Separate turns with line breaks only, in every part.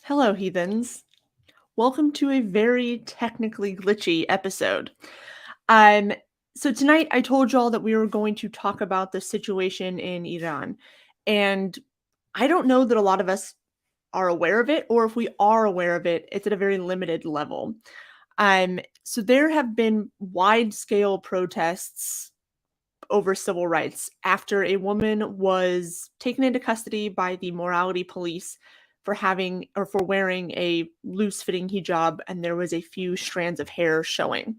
Hello, heathens. Welcome to a very technically glitchy episode. Um, so tonight I told y'all that we were going to talk about the situation in Iran. And I don't know that a lot of us are aware of it, or if we are aware of it, it's at a very limited level. So there have been wide scale protests over civil rights after a woman was taken into custody by the morality police for having or for wearing a loose fitting hijab, and there was a few strands of hair showing.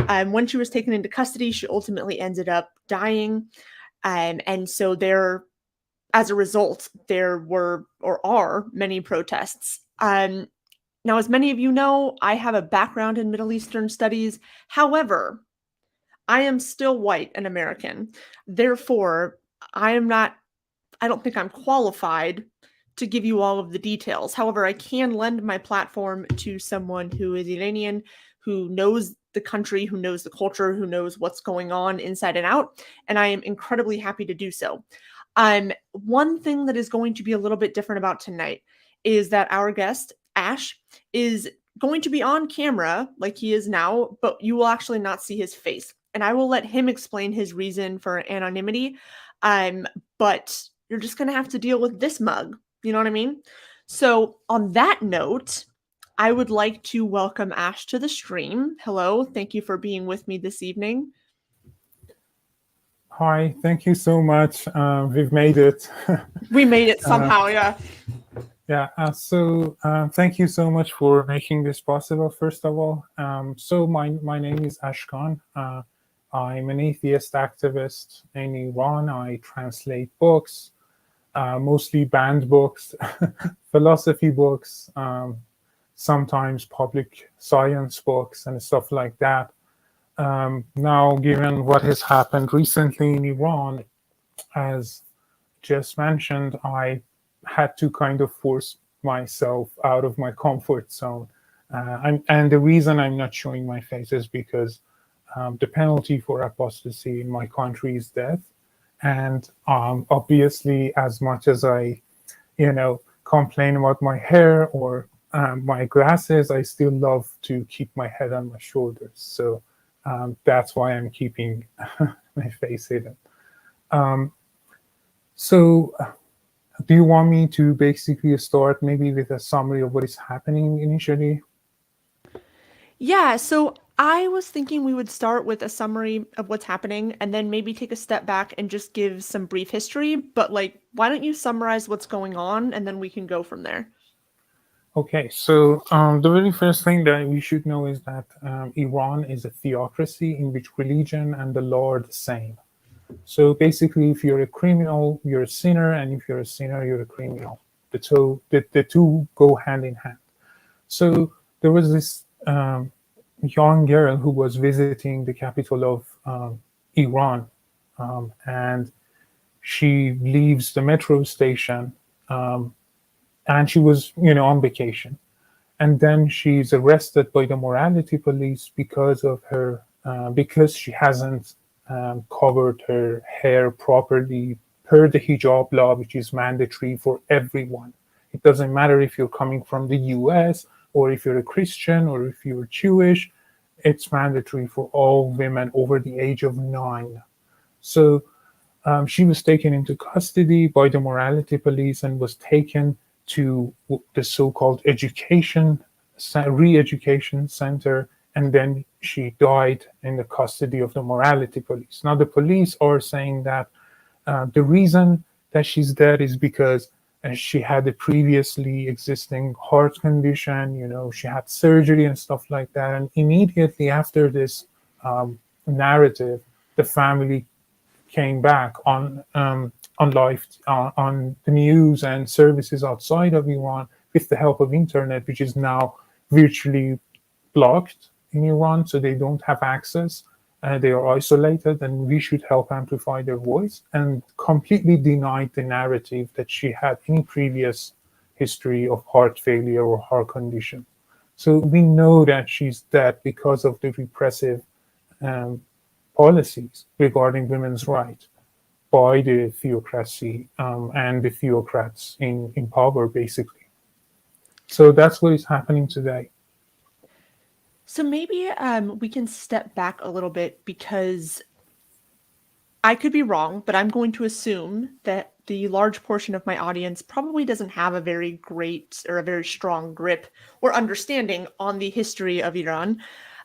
When she was taken into custody, she ultimately ended up dying. And so as a result, there were or are many protests. Now, as many of you know, I have a background in Middle Eastern studies. However, I am still white and American. Therefore, I don't think I'm qualified to give you all of the details. However, I can lend my platform to someone who is Iranian, who knows the country, who knows the culture, who knows what's going on inside and out, and I am incredibly happy to do so. One thing that is going to be a little bit different about tonight is that our guest, Ash, is going to be on camera like he is now, but you will actually not see his face. And I will let him explain his reason for anonymity. But you're just going to have to deal with this mug. You know what I mean? So, on that note, I would like to welcome Ash to the stream. Hello. Thank you for being with me this evening.
Hi, thank you so much. We've made it.
We made it somehow, yeah.
Yeah, thank you so much for making this possible, first of all. My name is Ashkhan. I'm an atheist activist in Iran. I translate books, mostly banned books, philosophy books, sometimes public science books and stuff like that. Now, given what has happened recently in Iran, as just mentioned, I had to kind of force myself out of my comfort zone. And the reason I'm not showing my face is because the penalty for apostasy in my country is death. And obviously, as much as I, complain about my hair or my glasses, I still love to keep my head on my shoulders. So that's why I'm keeping my face hidden. So, do you want me to basically start maybe with a summary of what is happening initially?
Yeah, so I was thinking we would start with a summary of what's happening and then maybe take a step back and just give some brief history. But, why don't you summarize what's going on and then we can go from there?
Okay, so the very first thing that we should know is that Iran is a theocracy in which religion and the law are the same. So basically, if you're a criminal, you're a sinner, and if you're a sinner, you're a criminal. The two go hand in hand. So there was this young girl who was visiting the capital of Iran, and she leaves the metro station, and she was, on vacation, and then she's arrested by the morality police because she hasn't covered her hair properly per the hijab law, which is mandatory for everyone. It doesn't matter if you're coming from the US or if you're a Christian or if you're Jewish, it's mandatory for all women over the age of 9. So she was taken into custody by the morality police and was taken to the so-called re-education center, and then she died in the custody of the morality police. Now, the police are saying that the reason that she's dead is because she had a previously existing heart condition. She had surgery and stuff like that. And immediately after this narrative, the family came back on live on the news and services outside of Iran with the help of internet, which is now virtually blocked in Iran, so they don't have access. They are isolated, and we should help amplify their voice, and completely denied the narrative that she had any previous history of heart failure or heart condition. So we know that she's dead because of the repressive um, policies regarding women's rights by the theocracy and the theocrats in power, basically. So that's what is happening today.
So maybe we can step back a little bit because I could be wrong, but I'm going to assume that the large portion of my audience probably doesn't have a very great or a very strong grip or understanding on the history of Iran.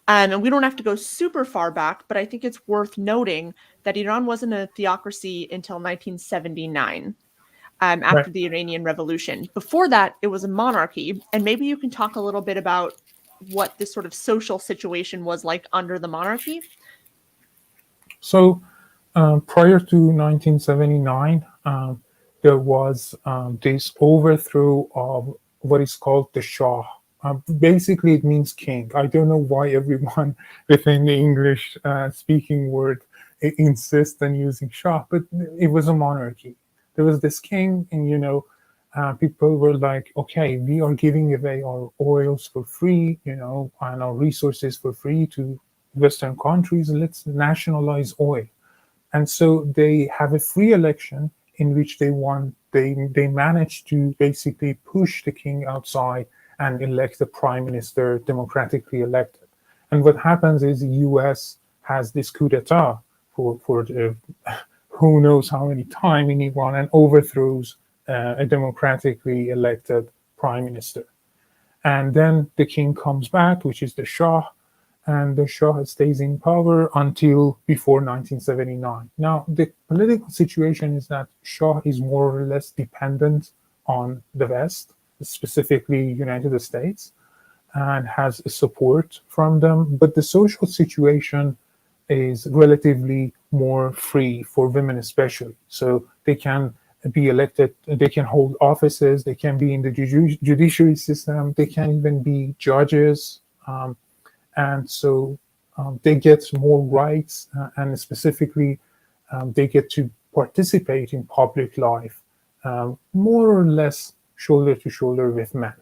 And we don't have to go super far back, but I think it's worth noting that Iran wasn't a theocracy until 1979,
Right.
after the Iranian Revolution. Before that, it was a monarchy. And maybe you can talk a little bit about what this sort of social situation was like under the monarchy.
So prior to 1979, there was this overthrow of what is called the Shah. Basically, it means king. I don't know why everyone within the English speaking word insists on using Shah, but it was a monarchy. There was this king, and people were like, okay, we are giving away our oils for free, and our resources for free to Western countries. Let's nationalize oil. And so they have a free election in which they manage to basically push the king outside and elect a prime minister democratically elected. And what happens is the US has this coup d'etat for the, who knows how many time in Iran, and overthrows a democratically elected prime minister. And then the king comes back, which is the Shah, and the Shah stays in power until before 1979. Now, the political situation is that Shah is more or less dependent on the West, specifically United States, and has support from them. But the social situation is relatively more free for women, especially. So they can be elected, they can hold offices, they can be in the judiciary system, they can even be judges. And so they get more rights, and specifically, they get to participate in public life more or less shoulder to shoulder with men.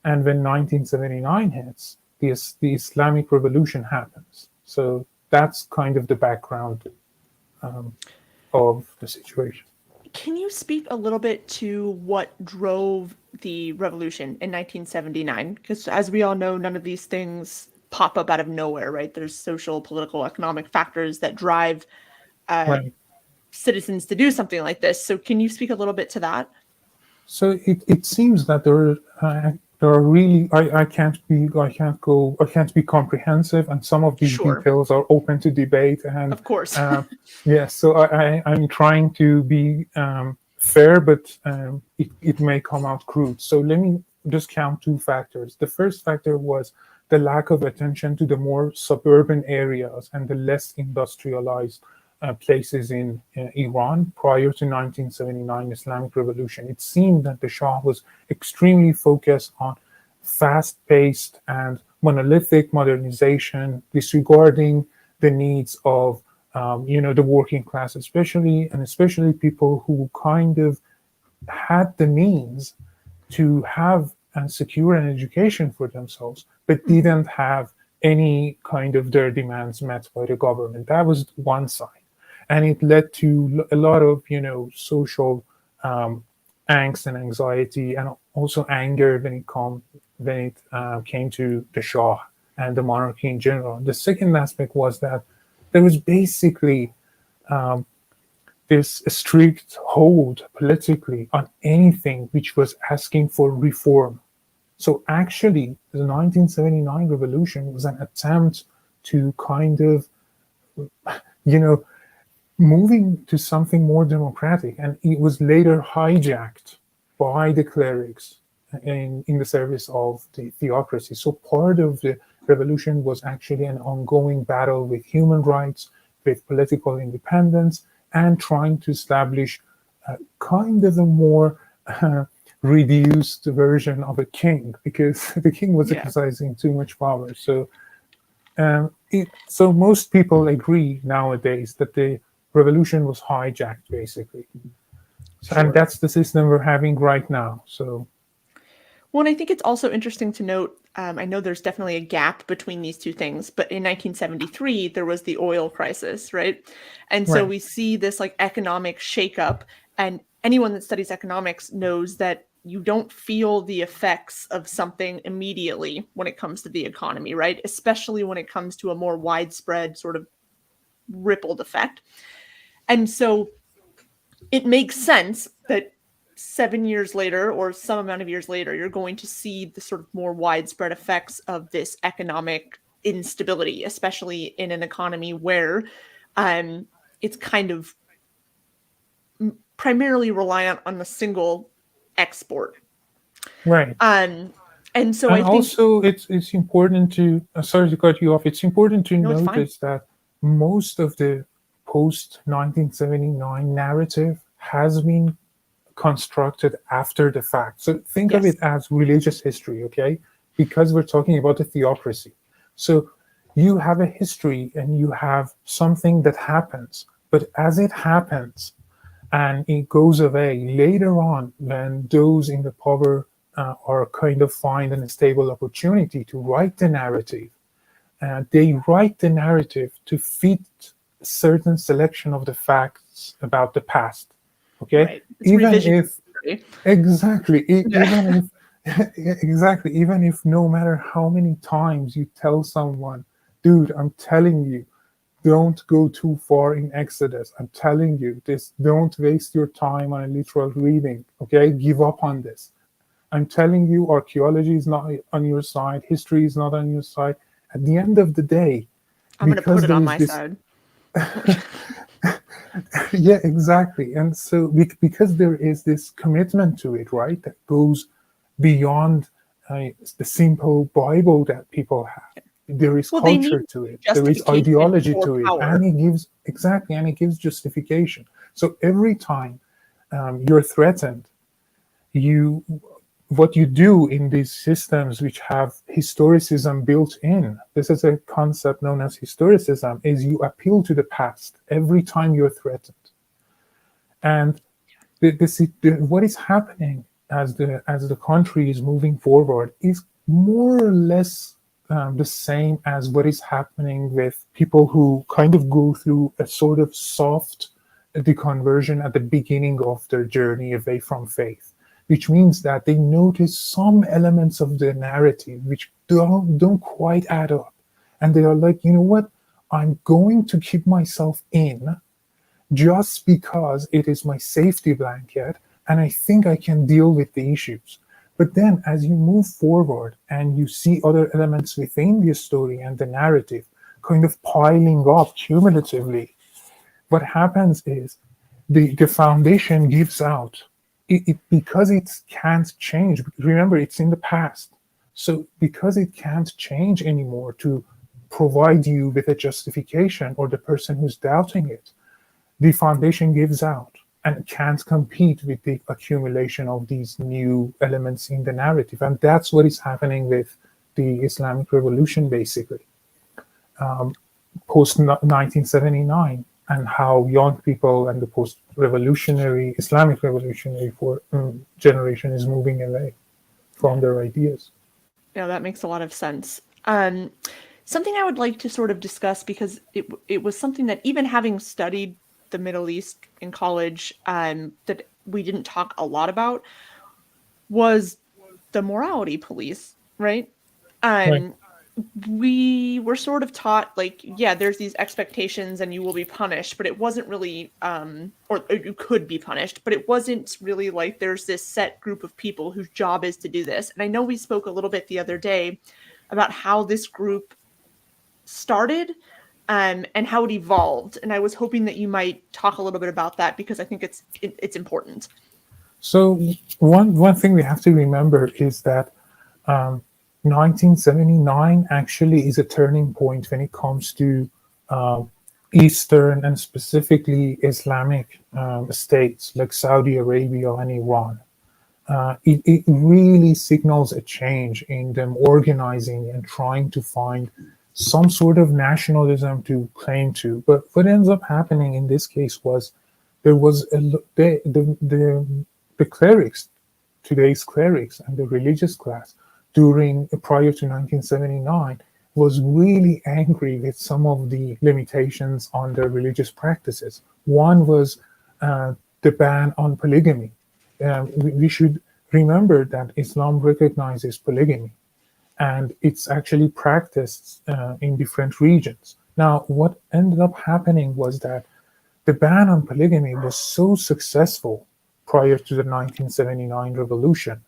And when 1979 hits, the Islamic Revolution happens. So that's kind of the background of the situation.
Can you speak a little bit to what drove the revolution in 1979? Because as we all know, none of these things pop up out of nowhere, right? There's social, political, economic factors that drive uh,
Right.
citizens to do something like this. So can you speak a little bit to that?
So it seems that there are really I can't be comprehensive, and some of these
Sure,
details are open to debate. And
of course.
uh, yes, so I'm trying to be fair, but it may come out crude. So let me just count two factors. The first factor was the lack of attention to the more suburban areas and the less industrialized places in Iran prior to 1979 Islamic Revolution. It seemed that the Shah was extremely focused on fast-paced and monolithic modernization, disregarding the needs of the working class, especially people who kind of had the means to have and secure an education for themselves, but
Mhm.
didn't have any kind of their demands met by the government. That was one side, and it led to a lot of social um, angst and anxiety, and also anger when it came to the Shah and the monarchy in general. The second aspect was that there was basically this strict hold politically on anything which was asking for reform. So actually, the 1979 revolution was an attempt to kind of, you know, moving to something more democratic, and it was later hijacked by the clerics in the service of the theocracy. So part of the revolution was actually an ongoing battle with human rights, with political independence, and trying to establish kind of a more reduced version of a king, because the king was
Yeah,
exercising too much power. So most people agree nowadays that the revolution was hijacked, basically. So, and
sure.
that's the system we're having right now. So,
Well, and I think it's also interesting to note. I know there's definitely a gap between these two things, but in 1973 there was the oil crisis, right? And so
right,
we see this like economic shakeup, and anyone that studies economics knows that you don't feel the effects of something immediately when it comes to the economy, right? Especially when it comes to a more widespread sort of rippled effect. And so it makes sense that 7 years later or some amount of years later, you're going to see the sort of more widespread effects of this economic instability, especially in an economy where um, it's kind of primarily reliant on a single export.
Right.
Um, and so
And
I think,
also, it's important to sorry to cut you off. It's important to
no, it's fine.
notice that most of the post 1979 narrative has been constructed after the fact. So think of
Yes,
it as religious history, okay? Because we're talking about a theocracy. So you have a history and you have something that happens, but as it happens, and it goes away later on when those in the power are kind of find an stable opportunity to write the narrative. They write the narrative to fit a certain selection of the facts about the past. Okay,
right. It's
even
revision
if
history.
exactly,
Yeah.
even if exactly, even if no matter how many times you tell someone, dude, I'm telling you, don't go too far in Exodus. I'm telling you this. Don't waste your time on a literal reading. Okay, give up on this. I'm telling you, archaeology is not on your side. History is not on your side. At the end of the day,
I'm going to put
because
it
there
on
is
my
this,
side.
yeah, exactly. And so because there is this commitment to it, right, that goes beyond the simple Bible that people have. There is
Well, they need
culture to it. There is
justification
ideology
for
to it,
power.
and it gives exactly, and it gives justification. So every time you're threatened, you what you do in these systems which have historicism built in, this is a concept known as historicism, is you appeal to the past every time you're threatened. And what is happening as the country is moving forward is more or less the same as what is happening with people who kind of go through a sort of soft deconversion at the beginning of their journey away from faith, which means that they notice some elements of the narrative which don't quite add up, and they are like, you know what, I'm going to keep myself in just because it is my safety blanket and I think I can deal with the issues. But then as you move forward and you see other elements within the story and the narrative kind of piling up cumulatively, what happens is the foundation gives out. Because it can't change. Remember, it's in the past. So because it can't change anymore to provide you with a justification or the person who's doubting it, the foundation gives out and can't compete with the accumulation of these new elements in the narrative. And that's what is happening with the Islamic Revolution, basically, post 1979, and how young people and the post revolutionary, Islamic revolutionary generation is moving away
Yeah.
from their ideas.
Yeah, that makes a lot of sense. Something I would like to sort of discuss because it was something that even having studied the Middle East in college, that we didn't talk a lot about was the morality police, right?
Right.
Um, we were sort of taught like, yeah, there's these expectations and you will be punished, but it wasn't really, or you could be punished, but it wasn't really like there's this set group of people whose job is to do this. And I know we spoke a little bit the other day about how this group started, and how it evolved. And I was hoping that you might talk a little bit about that because I think it's important.
So one thing we have to remember is that 1979 actually is a turning point when it comes to Eastern and specifically Islamic states like Saudi Arabia and Iran. It really signals a change in them organizing and trying to find some sort of nationalism to claim to. But what ends up happening in this case was there was the clerics, today's clerics and the religious class during prior to 1979 was really angry with some of the limitations on their religious practices. One was the ban on polygamy. We should remember that Islam recognizes polygamy and it's actually practiced in different regions. Now, what ended up happening was that the ban on polygamy was so successful prior to the 1979 revolution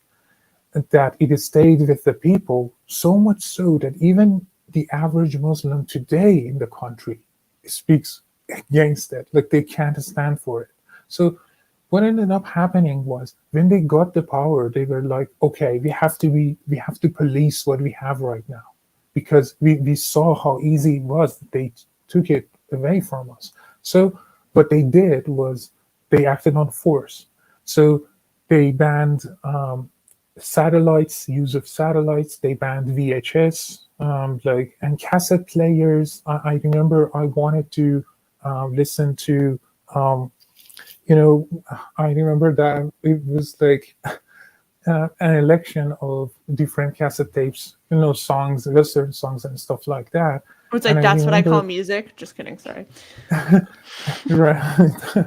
that it stayed with the people, so much so that even the average Muslim today in the country speaks against it. Like they can't stand for it. So what ended up happening was when they got the power, they were like, okay, we have to police what we have right now. Because we saw how easy it was that they took it away from us. So what they did was they acted on force. So they banned satellites, use of satellites. They banned VHS, like and cassette players. I remember I wanted to listen to, um, you know, I remember that it was like an election of different cassette tapes, songs, Western songs and stuff like that.
It's
And
like
I
that's what I call
remember,
music. Just kidding. Sorry.
right,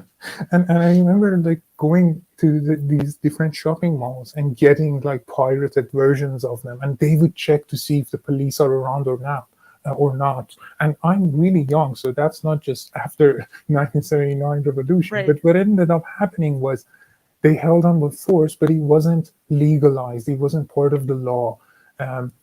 and I remember like going to these different shopping malls and getting like pirated versions of them, and they would check to see if the police are around or not. Or not, and I'm really young, so that's not just after 1979 revolution.
Right.
But what ended up happening was they held on with force, but it wasn't legalized. It wasn't part of the law. Um,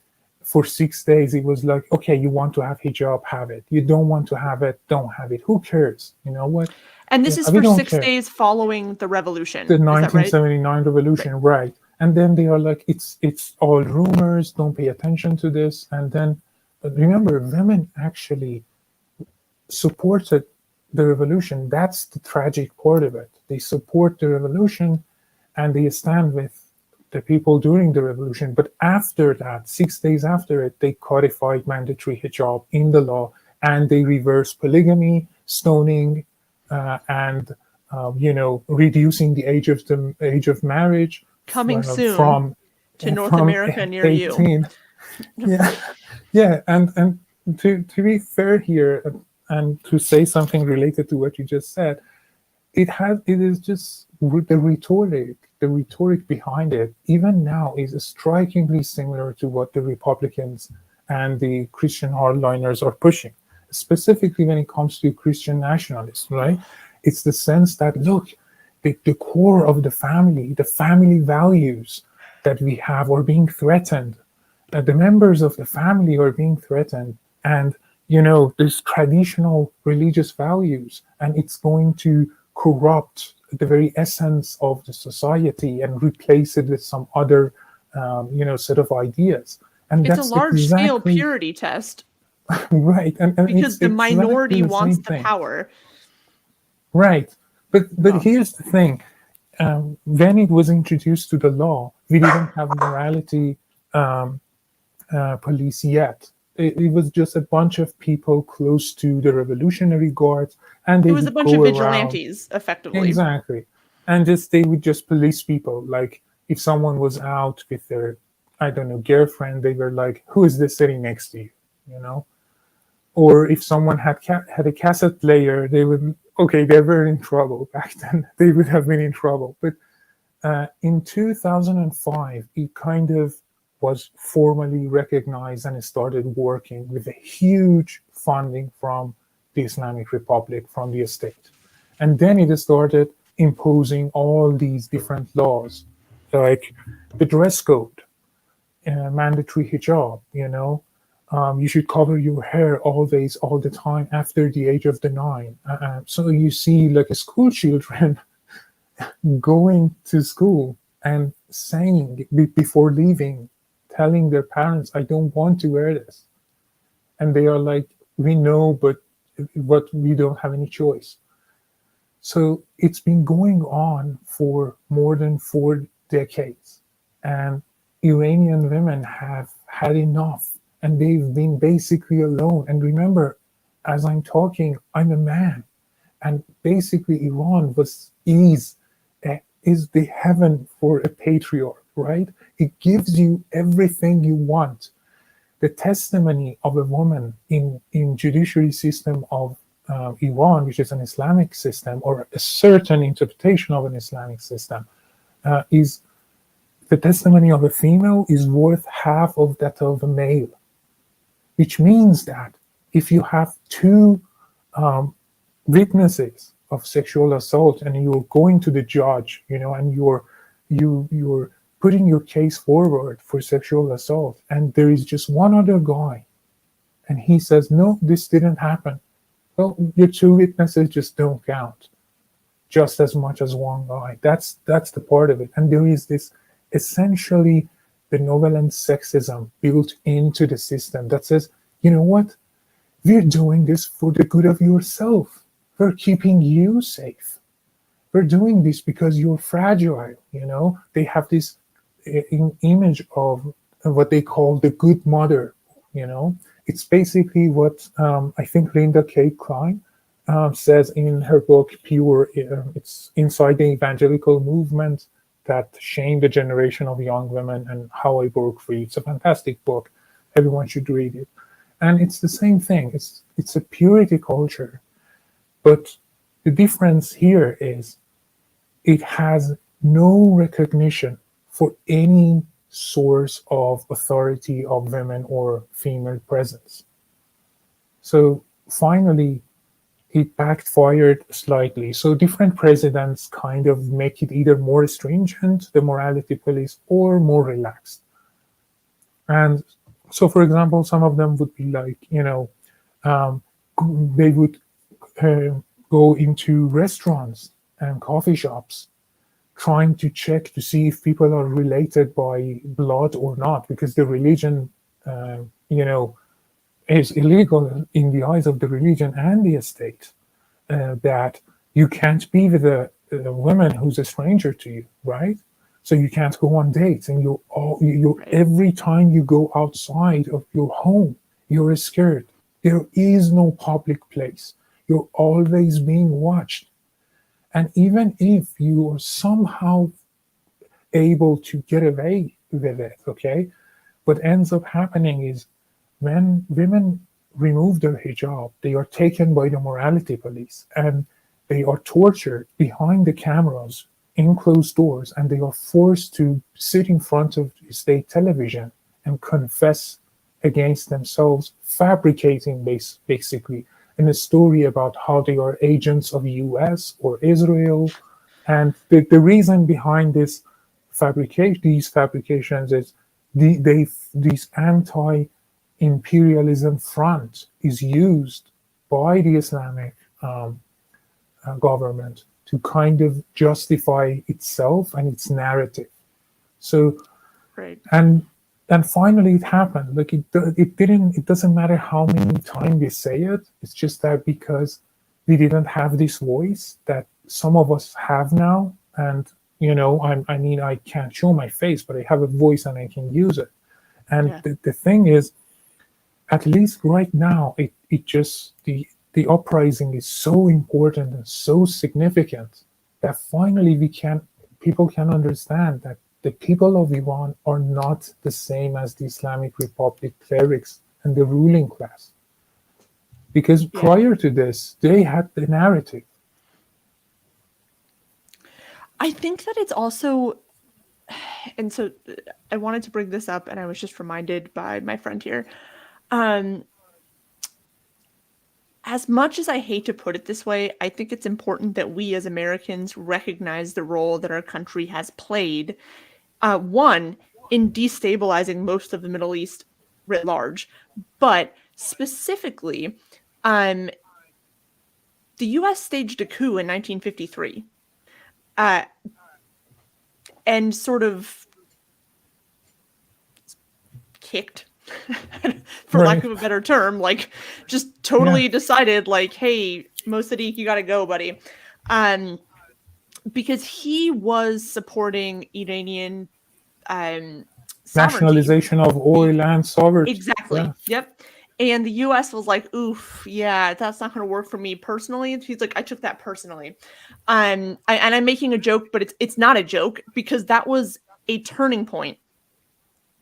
for 6 days, it was like, okay, you want to have hijab, have it. You don't want to have it, don't have it. Who cares? You know what?
And this
Yeah,
is
we
for
don't
six
care.
days following the revolution.
The
Is that right?
1979
Right.
revolution, right? And then they are like, it's all rumors. Don't pay attention to this. And then remember, women actually supported the revolution. That's the tragic part of it. They support the revolution and they stand with the people during the revolution. But after that, 6 days after it, they codified mandatory hijab in the law and they reversed polygamy, stoning, and reducing the age of marriage
Coming soon
from
to North
from
America near you.
18. Yeah, yeah, and to be fair here and to say something related to what you just said, it is just the rhetoric behind it even now is strikingly similar to what the Republicans and the Christian hardliners are pushing, specifically when it comes to Christian nationalists, right? It's the sense that look, the core of the family values that we have are being threatened. The members of the family are being threatened, and there's traditional religious values, and it's going to corrupt the very essence of the society and replace it with some other set of ideas. And
It's a
that's
large scale
exactly
purity test
right, and
because
it's
the
exactly
minority
the
wants
same
the
thing,
power.
right? But
Oh,
here's the thing: when it was introduced to the law, we didn't have morality um, police yet. It was just a bunch of people close to the Revolutionary Guards, and
it
they
was a
would
bunch of
go around.
vigilantes, effectively.
Exactly. And just they would just police people. Like if someone was out with their, I don't know, girlfriend, they were like, "Who is this sitting next to you?" You know. Or if someone had a cassette player, they would, okay, they were in trouble back then. They would have been in trouble. But in 2005, it kind of was formally recognized and it started working with a huge funding from the Islamic Republic, from the state. And then it started imposing all these different laws, like the dress code, mandatory hijab, you should cover your hair always, all the time after the age of the 9. So you see like school children going to school and saying before leaving, telling their parents, I don't want to wear this. And they are like, we know, but we don't have any choice. So it's been going on for more than 4 decades. And Iranian women have had enough and they've been basically alone. And remember, as I'm talking, I'm a man. And basically, Iran is the heaven for a patriarch, right? It gives you everything you want. The testimony of a woman in judiciary system of Iran, which is an Islamic system or a certain interpretation of an Islamic system, is the testimony of a female is worth half of that of a male, which means that if you have two um, witnesses of sexual assault and you're going to the judge, and you're putting your case forward for sexual assault, and there is just one other guy, and he says, no, this didn't happen. Well, your two witnesses just don't count just as much as one guy. That's the part of it. And there is this essentially benevolent sexism built into the system that says, you know what? We're doing this for the good of yourself. We're keeping you safe. We're doing this because you're fragile. They have this image of what they call the good mother. It's basically what I think Linda K. Klein says in her book Pure. It's inside the evangelical movement that shamed a generation of young women and how I broke free. It's a fantastic book. Everyone should read it. And it's the same thing. It's a purity culture. But the difference here is it has no recognition for any source of authority of women or female presence. So finally, it backfired slightly. So different presidents kind of make it either more stringent, the morality police, or more relaxed. And so, for example, some of them would be like, um, they would go into restaurants and coffee shops trying to check to see if people are related by blood or not, because the religion, uh, you know, is illegal in the eyes of the religion and the state. That you can't be with a woman who's a stranger to you, right? So you can't go on dates, and you
Right.
every time you go outside of your home, you're scared. There is no public place. You're always being watched. And even if you are somehow able to get away with it, okay, what ends up happening is when women remove their hijab, they are taken by the morality police and they are tortured behind the cameras in closed doors, and they are forced to sit in front of state television and confess against themselves, fabricating basically in a story about how they are agents of US or Israel. And the reason behind these fabrications is these anti-imperialism front is used by the Islamic government to kind of justify itself and its narrative. So
Right.
and and finally it happened. Like it doesn't matter how many times we say it. It's just that because we didn't have this voice that some of us have now, and I mean, I can't show my face, but I have a voice and I can use it. And
Yeah.
the thing is, at least right now, it just the uprising is so important and so significant that finally people can understand that the people of Iran are not the same as the Islamic Republic clerics and the ruling class. Because
Yeah.
prior to this, they had the narrative.
I think that it's also, and so I wanted to bring this up, and I was just reminded by my friend here. Um, as much as I hate to put it this way, I think it's important that we as Americans recognize the role that our country has played, one, in destabilizing most of the Middle East writ large, but specifically, um, the US staged a coup in 1953, uh, and sort of kicked, for lack
Right.
of a better term, like just
Yeah.
totally decided, like, hey, Mossadegh, you gotta go, buddy. Um, because he was supporting Iranian sovereignty.
Nationalization of oil and sovereignty. Yeah.
Exactly. Yep. And the US was like, oof, yeah, that's not going to work for me personally. And he's like, I took that personally. And I'm making a joke, but it's not a joke because that was a turning point,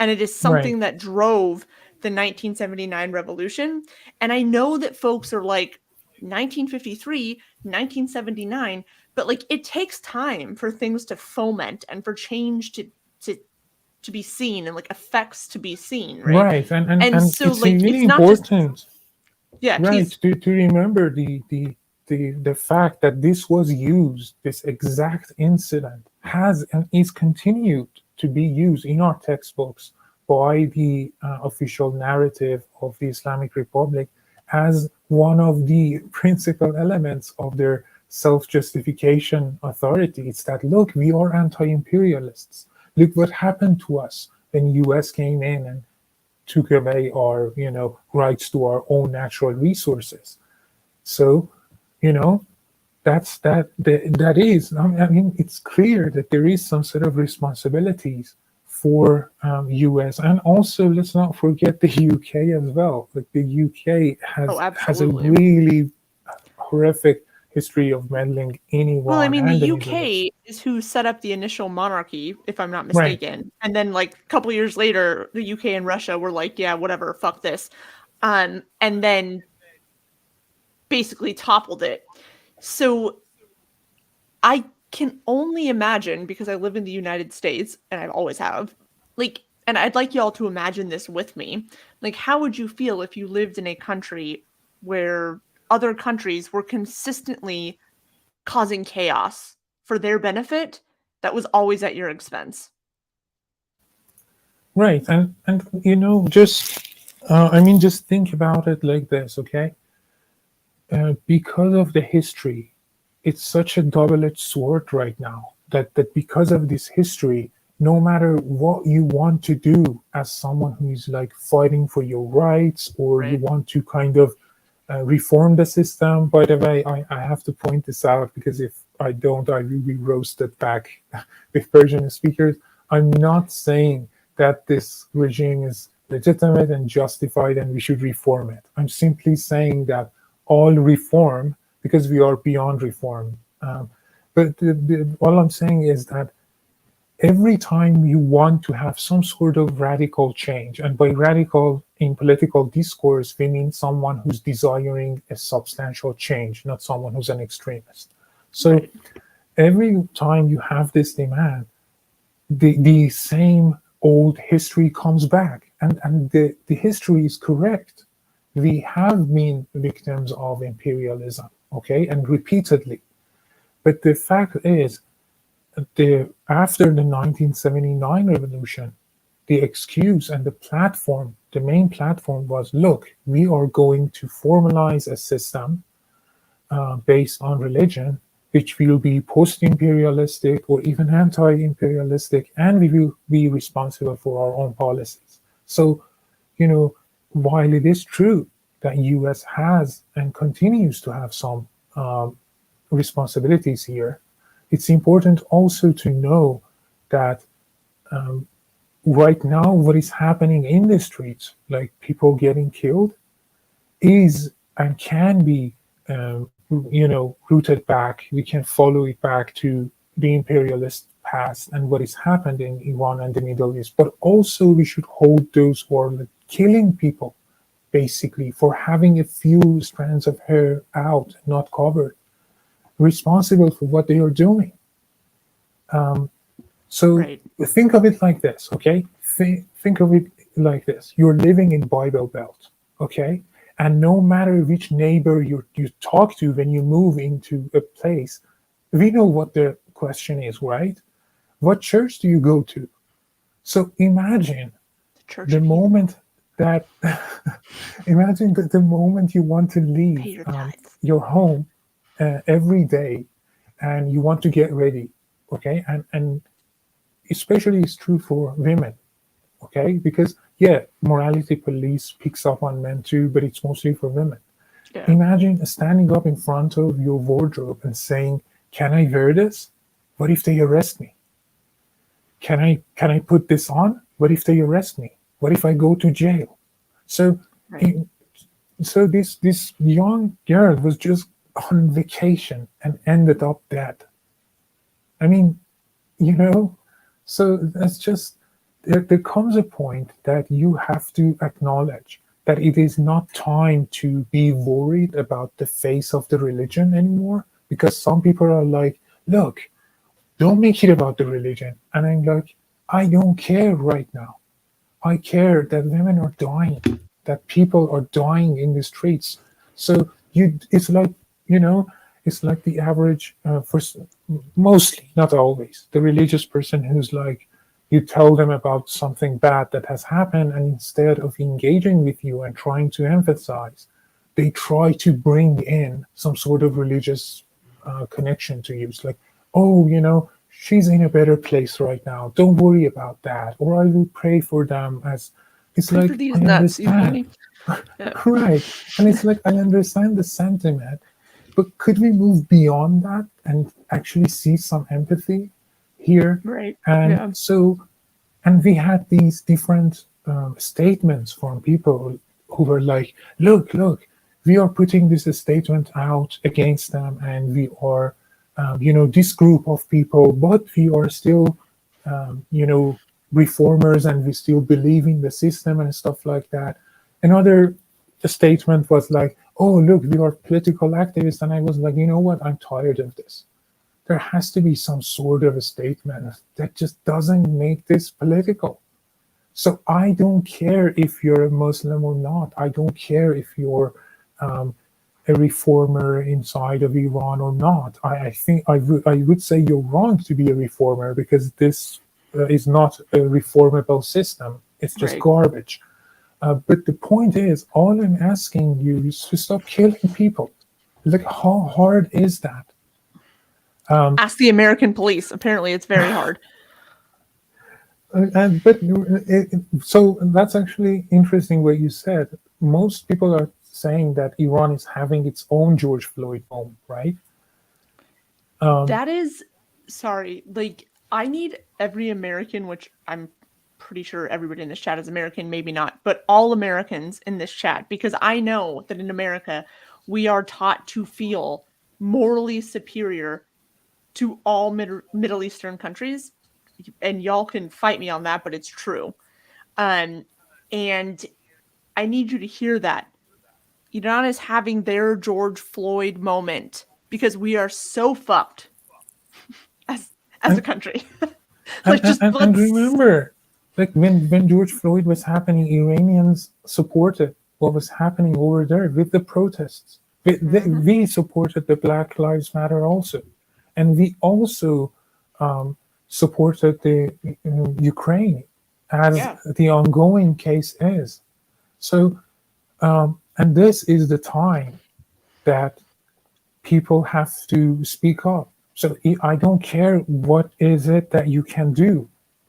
and it is
Right.
something that drove the 1979 revolution. And I know that folks are like 1953, 1979, but like it takes time for things to foment and for change to to be seen and like effects to be seen, right?
Right,
And
and
so
it's
like
really
it's not just
important,
yeah,
right,
please.
to remember the fact that this was used, this exact incident has and is continued to be used in our textbooks by the official narrative of the Islamic Republic as one of the principal elements of their self-justification authority. It's that, look, we are anti-imperialists. Look what happened to us when US came in and took away our, rights to our own natural resources. So, you know, that is. I mean, it's clear that there is some sort of responsibilities for US, and also let's not forget the UK as well. Like the UK
Oh,
has a
absolutely.
really horrific history of meddling in
Well, I
Iran
mean, the
and the Middle East.
UK is who set up the initial monarchy, if I'm not
Right.
mistaken. And then like a couple years later, the UK and Russia were like, yeah, whatever, fuck this. And then basically toppled it. So I can only imagine because I live in the United States and I always have. Like and I'd like y'all to imagine this with me. Like how would you feel if you lived in a country where other countries were consistently causing chaos for their benefit that was always at your expense?
Right. And just I mean, just think about it like this, okay? Because of the history, it's such a double-edged sword right now that because of this history, no matter what you want to do as someone who is like fighting for your rights, or you
Right.
want to kind of reform the system. By the way, I have to point this out because if I don't, I will be roasted back with Persian speakers. I'm not saying that this regime is legitimate and justified and we should reform it. I'm simply saying that all reform, because we are beyond reform. But all I'm saying is that every time you want to have some sort of radical change, and by radical in political discourse, we mean someone who's desiring a substantial change, not someone who's an extremist. So
Right.
every time you have this demand, the same old history comes back. And the history is correct. We have been victims of imperialism, okay, and repeatedly. But the fact is, after the 1979 revolution, the excuse and the main platform was, look, we are going to formalize a system based on religion, which will be post-imperialistic or even anti-imperialistic, and we will be responsible for our own policies. So, you know, while it is true that US has and continues to have some responsibilities here, it's important also to know that right now what is happening in the streets, like people getting killed, is and can be, rooted back. We can follow it back to the imperialist past and what has happened in Iran and the Middle East. But also, we should hold those who are like, killing people, basically, for having a few strands of hair out, not covered, responsible for what they are doing. So
Right.
think of it like this, okay? Think of it like this. You're living in Bible Belt, okay? And no matter which neighbor you talk to when you move into a place, we know what the question is, right? What church do you go to? So
The Church
the
of Evil.
moment that imagine that the moment you want to
Pay
leave
your tithes.
your home every day and you want to get ready, okay? And especially it's true for women, okay? Because yeah, morality police picks up on men too, but it's mostly for women.
Yeah.
Imagine standing up in front of your wardrobe and saying, can I wear this? What if they arrest me? Can I put this on? What if they arrest me? What if I go to jail? So
Right.
in, so this young girl was just on vacation and ended up dead. I mean, you know, so that's just there comes a point that you have to acknowledge that it is not time to be worried about the face of the religion anymore, because some people are like, look, don't make it about the religion. And I'm like, I don't care right now. I care that women are dying, that people are dying in the streets. So it's like, you know, it's like the average, mostly, not always, the religious person who's like, you tell them about something bad that has happened, and instead of engaging with you and trying to emphasize, they try to bring in some sort of religious connection to you. It's like, oh, she's in a better place right now. Don't worry about that. Or I will pray for them. As it's
Pray for
like,
these
I
nuts, you
understand.
funny. Yeah,
Right. And it's like, I understand the sentiment, but could we move beyond that and actually see some empathy here?
right.
And
Yeah.
so, and we had these different statements from people who were like, look, we are putting this statement out against them, and we are, this group of people, but we are still, reformers, and we still believe in the system and stuff like that. Another statement was like, oh, look, we are political activists. And I was like, you know what? I'm tired of this. There has to be some sort of a statement that just doesn't make this political. So I don't care if you're a Muslim or not. I don't care if you're um, a reformer inside of Iran or not. I think I would say you're wrong to be a reformer, because this is not a reformable system. It's just
Right.
garbage. But the point is, all I'm asking you is to stop killing people. Like, how hard is that?
Ask the American police. Apparently, it's very hard.
So that's actually interesting what you said. Most people are saying that Iran is having its own George Floyd moment, right?
That is, sorry, like, I need every American, which I'm pretty sure everybody in this chat is American, maybe not, but all Americans in this chat, because I know that in America, we are taught to feel morally superior to all Middle Eastern countries. And y'all can fight me on that, but it's true. Um, and I need you to hear that. Iran is having their George Floyd moment because we are so fucked as as a
And
country.
and
let's
and,
just
and and
let's
remember, like when George Floyd was happening, Iranians supported what was happening over there with the protests.
Mhm.
We supported the Black Lives Matter also, and we also supported the Ukraine, as
Yeah.
the ongoing case is. So, and this is the time that people have to speak up. So I don't care what is it that you can do.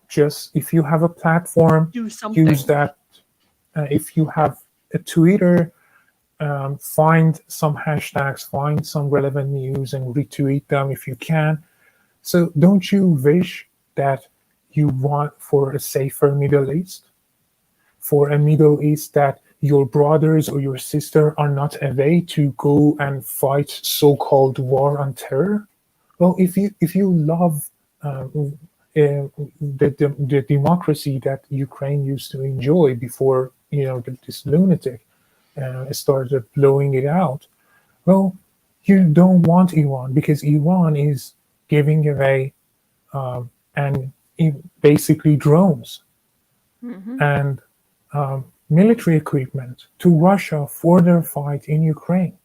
Just if you have a platform,
Do
use
something.
that. If you have a Twitter, find some hashtags, find some relevant news, and retweet them if you can. So don't you wish that you want for a safer Middle East? For a Middle East that your brothers or your sister are not away to go and fight so-called war on terror? Well, if you love the democracy that Ukraine used to enjoy before this lunatic started blowing it out, well, you don't want Iran, because Iran is giving away and basically drones
Mhm.
and military equipment to Russia for their fight in Ukraine.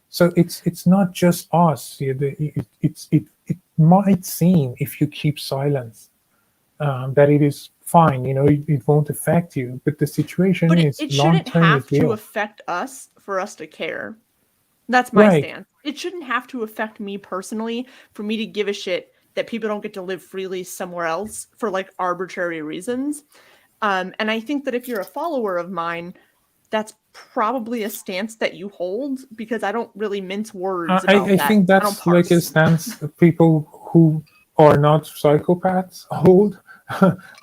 So it's not just us. It might seem, if you keep silence, that it is fine. It won't affect you, but the situation
But
is
it
long
shouldn't
term
have
is
to
real.
affect us for us to care. That's my
Right.
stance. It shouldn't have to affect me personally for me to give a shit that people don't get to live freely somewhere else for like arbitrary reasons. And I think that if you're a follower of mine, that's probably a stance that you hold because I don't really mince words
I
about that.
think
I don't
that's like a
parse.
stance that people who are not psychopaths hold,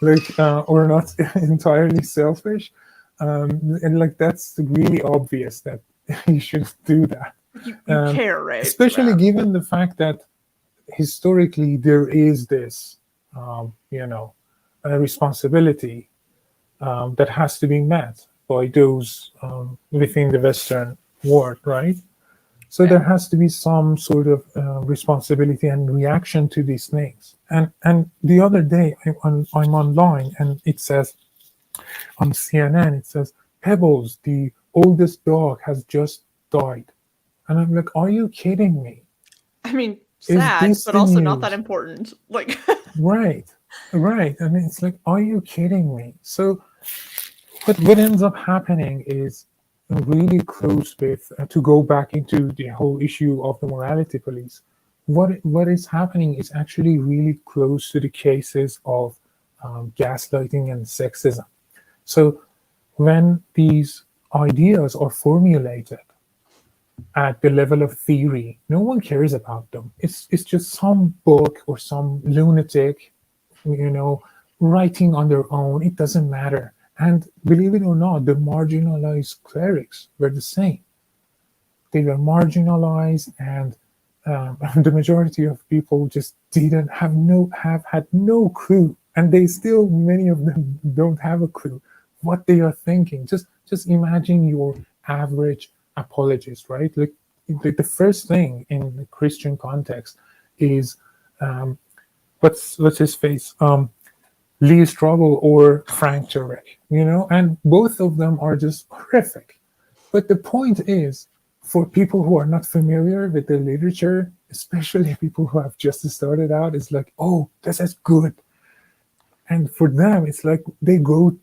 like or not entirely selfish, and like that's really obvious that you should do that,
You care, right?
especially
Yeah.
given the fact that historically there is this, um, you know, responsibility that has to be met by those within the Western world, right? So there
Yeah.
has to be some sort of responsibility and reaction to these things. And the other day I'm online and it says on CNN, it says Pebbles, the oldest dog, has just died. And I'm like, are you kidding me?
I mean,
Is
sad,
this
but
the
also not that
news?
important. Like,
Right, right. And it's like, are you kidding me? So what ends up happening is really close with, to go back into the whole issue of the morality police. What is happening is actually really close to the cases of gaslighting and sexism. So when these ideas are formulated at the level of theory, no one cares about them. It's just some book or some lunatic, you know, writing on their own. It doesn't matter. And believe it or not, the marginalized clerics were the same. They were marginalized, and the majority of people just didn't have had no clue, and they still, many of them don't have a clue what they are thinking. Just imagine your average apologist, right? Like the first thing in the Christian context is um, what's his face, Lee Strobel or Frank Turek, and both of them are just horrific. But the point is, for people who are not familiar with the literature, especially people who have just started out, it's like, oh, this is good. And for them, it's like they go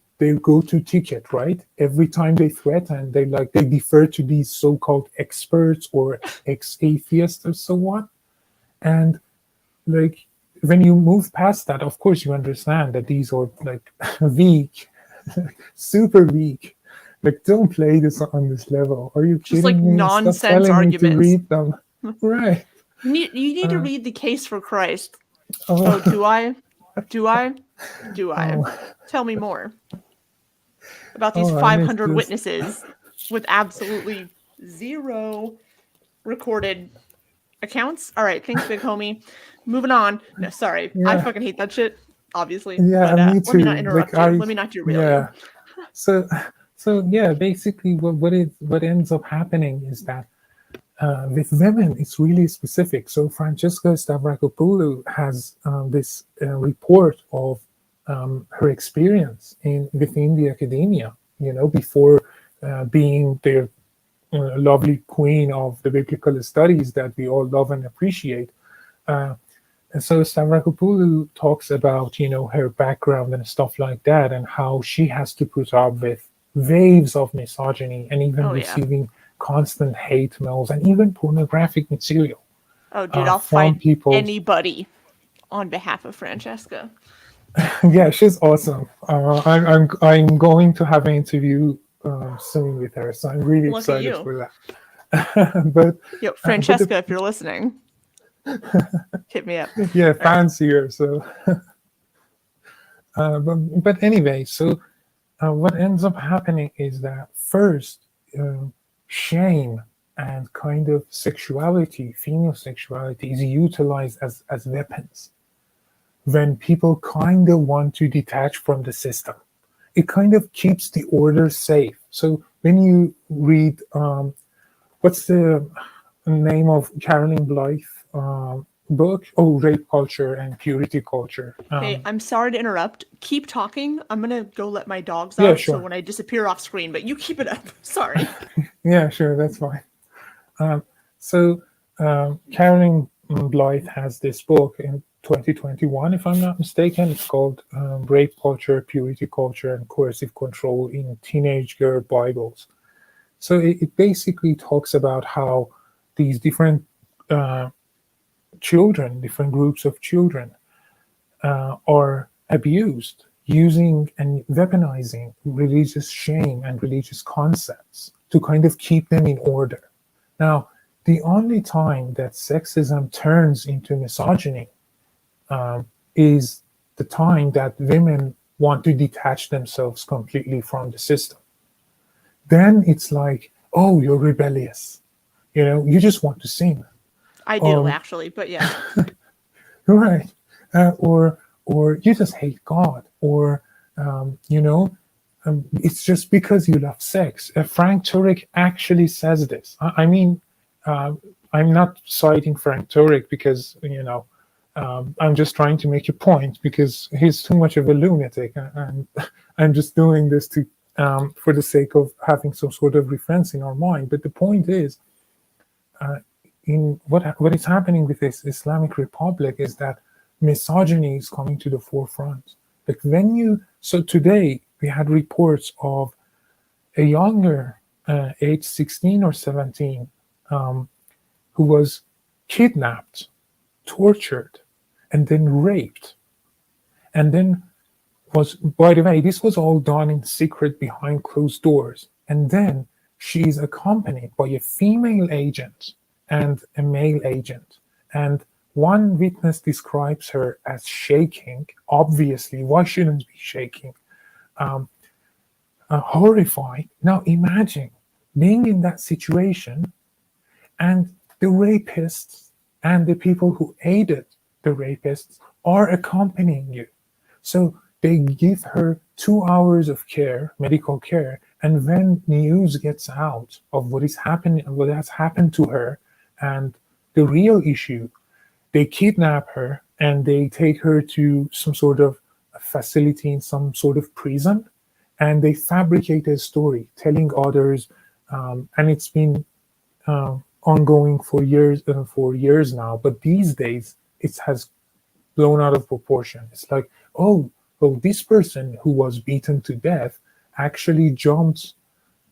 to ticket, right? Every time they threaten, they defer to these so-called experts or ex-atheists or so on. And like when you move past that, of course you understand that these are like weak, super weak. Like, don't play this on this level. Are you
just like
kidding me? Stop
nonsense
telling me to
arguments.
read them. Right.
You need to
Uh,
read the case for Christ. Oh,
oh,
do I? Do I? Do I?
oh,
Tell me more about these
and it's
500
just,
witnesses with absolutely zero recorded accounts. All right, thanks, big homie. Moving on. No, sorry. I
yeah,
fucking hate that shit, obviously.
yeah,
But
me
let me not
too. Like
interrupt you. Let me not derail you.
yeah. So, so yeah, basically, what ends up happening is that with women, it's really specific. So Francesca Stavrakopoulou has this report of her experience within the academia. Before being the lovely queen of the biblical studies that we all love and appreciate. Uh, and so Stavrakopoulou talks about her background and stuff like that, and how she has to put up with waves of misogyny and even
Oh yeah.
receiving constant hate mails and even pornographic material
Oh dude, I'll
from
fight
people.
anybody on behalf of Francesca.
Yeah, she's awesome. I'm going to have an interview soon with her, so I'm really
Look at
excited
you.
for that.
Yo,
But
Francesca, if you're listening, hit me up.
yeah,
All right.
fans here. So, but anyway, so what ends up happening is that first, uh, shame and kind of sexuality, female sexuality, is utilized as weapons when people kind of want to detach from the system. It kind of keeps the order safe. So when you read, what's the name of Caroline Blythe book? Oh, Rape Culture and Purity Culture.
Hey, I'm sorry to interrupt. Keep talking. I'm gonna go let my dogs
Yeah,
out so
sure.
when I disappear off screen, but you keep it up. Sorry.
Yeah, sure. That's fine. So Caroline Blythe has this book in 2021, if I'm not mistaken. It's called Rape Culture, Purity Culture, and Coercive Control in Teenage Girl Bibles. So it basically talks about how these different uh, children, different groups of children, are abused using and weaponizing religious shame and religious concepts to kind of keep them in order. Now, the only time that sexism turns into misogyny is the time that women want to detach themselves completely from the system. Then it's like, oh, you're rebellious. You just want to sin.
I do
Um,
actually, but yeah.
right. Or you just hate God. Or, it's just because you love sex. Frank Turek actually says this. I mean, I'm not citing Frank Turek because I'm just trying to make a point because he's too much of a lunatic, and I'm just doing this to for the sake of having some sort of reference in our mind. But the point is, in what is happening with this Islamic Republic is that misogyny is coming to the forefront. Like so today we had reports of a younger, age 16 or 17, who was kidnapped, tortured, and then raped. And then by the way, this was all done in secret behind closed doors. And then she is accompanied by a female agent and a male agent. And one witness describes her as shaking. Obviously, why shouldn't be shaking? Horrified. Now imagine being in that situation and the rapists and the people who aided the rapists are accompanying you. So they give her 2 hours of care, medical care, and when news gets out of what is happening, what has happened to her, and the real issue, they kidnap her and they take her to some sort of facility in some sort of prison, and they fabricate a story telling others, and it's been ongoing for years now. But these days, it has blown out of proportion. It's like, oh, well, this person who was beaten to death actually jumped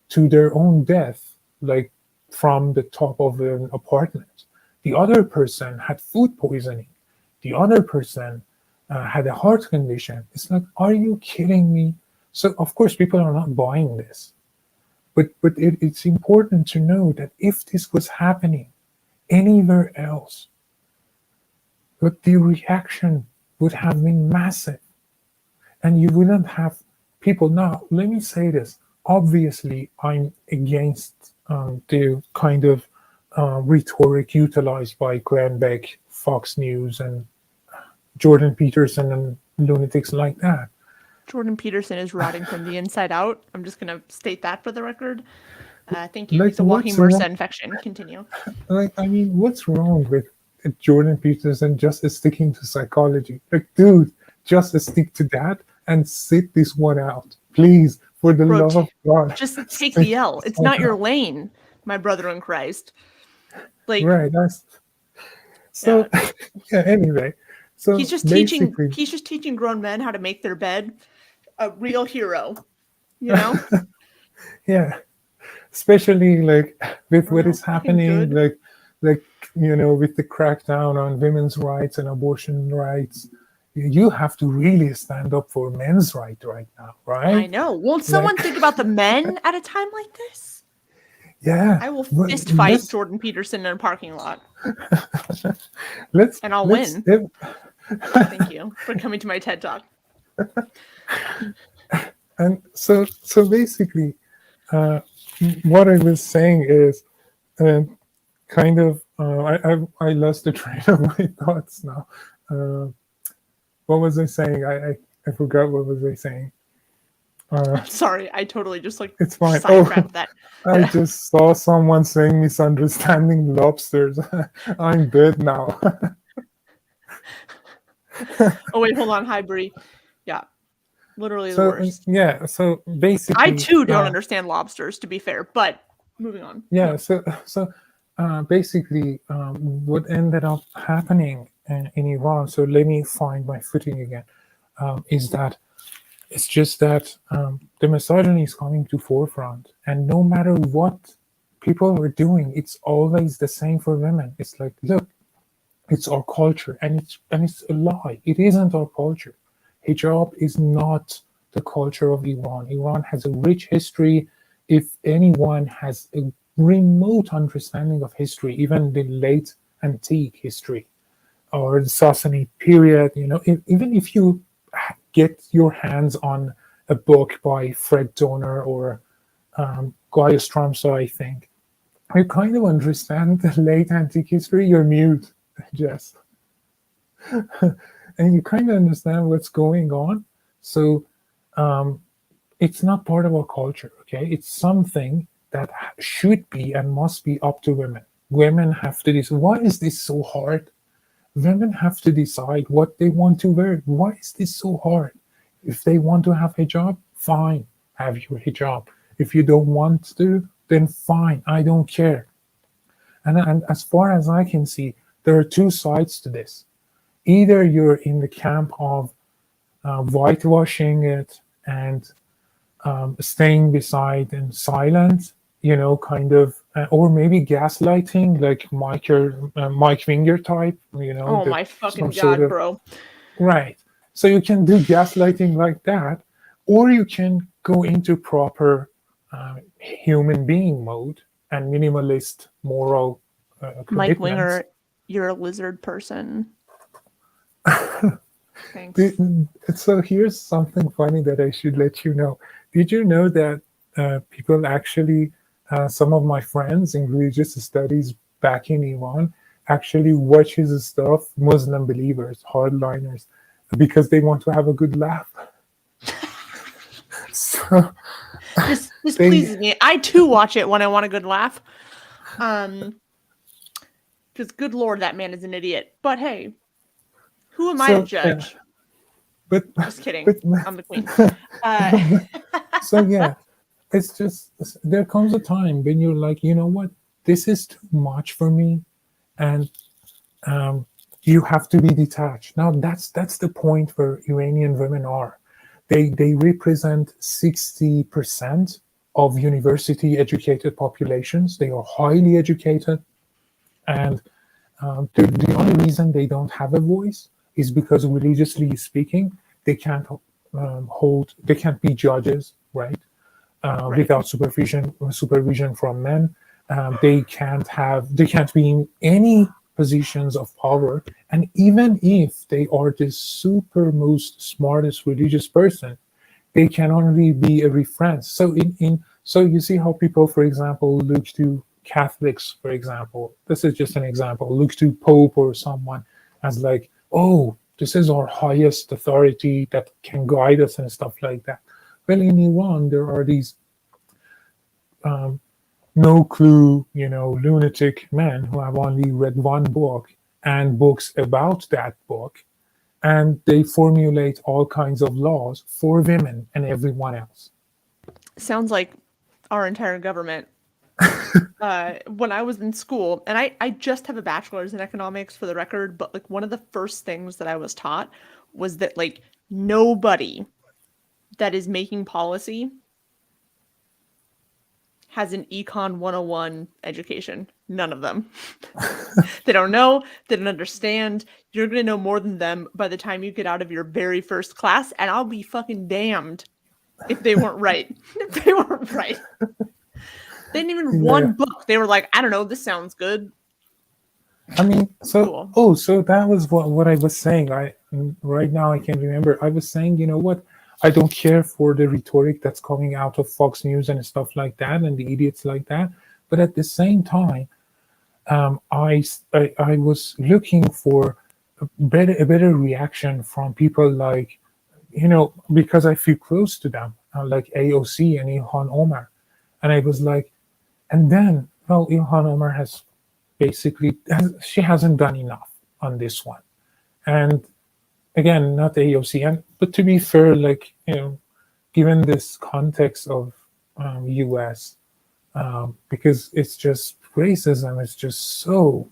to their own death, like from the top of an apartment. The other person had food poisoning. The other person had a heart condition. It's like, are you kidding me? So of course, people are not buying this. But it's important to know that if this was happening anywhere else, but the reaction would have been massive, and you wouldn't have people. Now, let me say this. Obviously, I'm against the kind of rhetoric utilized by Glenn Beck, Fox News, and Jordan Peterson, and lunatics like that.
Jordan Peterson is rotting from the inside out. I'm just going to state that for the record. Thank you.
Like,
He's a walking
what's wrong?
MRSA infection. Continue.
Like, I mean, what's wrong with Jordan Peterson just sticking to psychology? Like, dude, just stick to that and sit this one out, please. For the
Bro,
love of God,
just take
stick
the L.
this
It's
one
not your
out.
lane, my brother in Christ. Like,
Right. That's
yeah.
so. Yeah. Anyway, so basically,
He's just teaching grown men how to make their bed. A real hero, you know?
yeah. Especially like with
We're
what
not
is
fucking
happening,
good.
like with the crackdown on women's rights and abortion rights, you have to really stand up for men's right now,
I
right?
know. Won't
Like,
someone think about the men at a time like this?
yeah.
I will
But
fist fight Jordan Peterson in a parking lot,
let's
and I'll
let's
win.
if,
Thank you for coming to my TED Talk.
and so basically, uh, what I was saying is, uh, kind of, I lost the train of my thoughts now. Uh, what was I saying? I forgot what was I saying.
I'm sorry. I totally just like
It's fine. Oh,
sidetracked that.
I just saw someone saying misunderstanding lobsters. I'm dead now.
Oh, wait, hold on. Hi, Brie. Yeah, literally the
So
worst.
yeah, so
I
basically,
too don't understand lobsters, to be fair, but moving on.
yeah, basically, what ended up happening in Iran. So let me find my footing again. Is that it's just that the misogyny is coming to forefront, and no matter what people are doing, it's always the same for women. It's like, look, it's our culture, and it's a lie. It isn't our culture. Hijab is not the culture of Iran. Iran has a rich history. If anyone has a remote understanding of history, even the late antique history or the Sassanid period, even if you get your hands on a book by Fred Donner or Guy Stromso, I think, you kind of understand the late antique history. You're mute, Jess. And you kind of understand what's going on. So it's not part of our culture, okay? It's something that should be and must be up to women. women have to decide. Why is this so hard? Women have to decide what they want to wear. Why is this so hard? If they want to have hijab, fine, have your hijab. If you don't want to, then fine, I don't care. And as far as I can see, there are two sides to this. Either you're in the camp of whitewashing it and staying beside and silent, kind of, or maybe gaslighting, like Mike Winger type,
Oh
the
my
some
fucking
sort
god,
of
bro.
right. So you can do gaslighting like that, or you can go into proper human being mode and minimalist moral
Mike
commitments.
Winger, you're a lizard person. Thanks.
So here's something funny that I should let you know. Did you know that people actually, some of my friends in religious studies back in Iran, actually watches stuff Muslim believers, hardliners, because they want to have a good laugh. So
This
they,
pleases me. I too watch it when I want a good laugh. Um, because good lord, that man is an idiot. But hey, who am I to
so
judge?
but
Just kidding.
but
I'm the queen. Uh,
so yeah, it's just there comes a time when you're like, you know what, this is too much for me, and um, you have to be detached. Now that's the point where Iranian women are. They represent 60% of university educated populations. They are highly educated, and the only reason they don't have a voice is because religiously speaking, they can't they can't be judges, right?
right.
Without supervision from men. They can't be in any positions of power. And even if they are the super most smartest religious person, they can only be a reference. So you see how people, for example, look to Catholics, for example. This is just an example. Look to Pope or someone as like, oh, this is our highest authority that can guide us and stuff like that. Well, in Iran, there are these no clue, lunatic men who have only read one book and books about that book, and they formulate all kinds of laws for women and everyone else.
Sounds like our entire government. When I was in school, and I just have a bachelor's in economics for the record, but like one of the first things that I was taught was that like nobody that is making policy has an econ 101 education. None of them. They don't know, they don't understand. You're going to know more than them by the time you get out of your very first class, and I'll be fucking damned if they weren't right. If they weren't right. They didn't even
Yeah.
one book. They were like, I don't know, this sounds good.
I mean,
Cool.
so that was what I was saying. Right now I can't remember. I was saying, you know what? I don't care for the rhetoric that's coming out of Fox News and stuff like that, and the idiots like that. But at the same time, I was looking for a better reaction from people like, because I feel close to them, like AOC and Ilhan Omar, and I was like, and then, well, Ilhan Omar she hasn't done enough on this one. And again, not AOC, but to be fair, like, given this context of US, because it's just racism is just so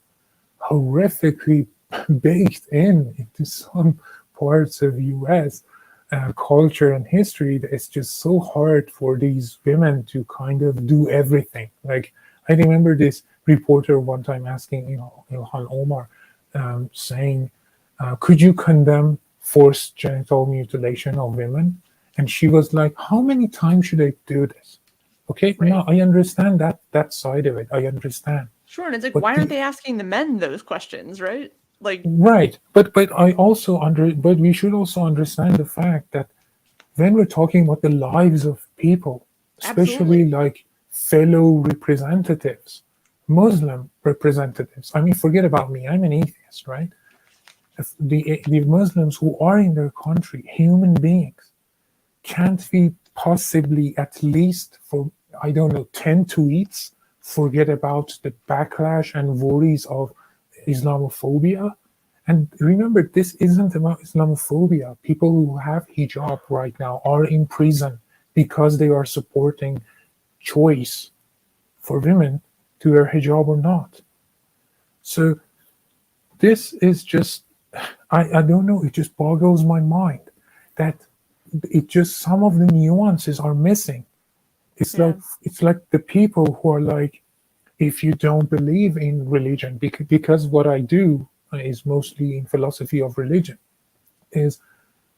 horrifically baked into some parts of US culture and history that it's just so hard for these women to kind of do everything. Like, I remember this reporter one time asking, Ilhan Omar, saying, "Could you condemn forced genital mutilation of women?" And she was like, "How many times should I do this?" Okay,
Right.
now I understand that side of it. I understand,
Sure. And it's like,
but
why aren't they asking the men those questions, right? Like,
right, but we should also understand the fact that when we're talking about the lives of people, especially
absolutely.
like fellow representatives, Muslim representatives. I mean, forget about me. I'm an atheist, right? If the Muslims who are in their country, human beings, can't feed possibly at least for, I don't know, 10 tweets forget about the backlash and worries of Islamophobia. And remember, this isn't about Islamophobia. People who have hijab right now are in prison because they are supporting choice for women to wear hijab or not. So this is just, I don't know, it just boggles my mind that it just some of the nuances are missing. It's
Yeah.
like it's like the people who are like, if you don't believe in religion, because what I do is mostly in philosophy of religion, is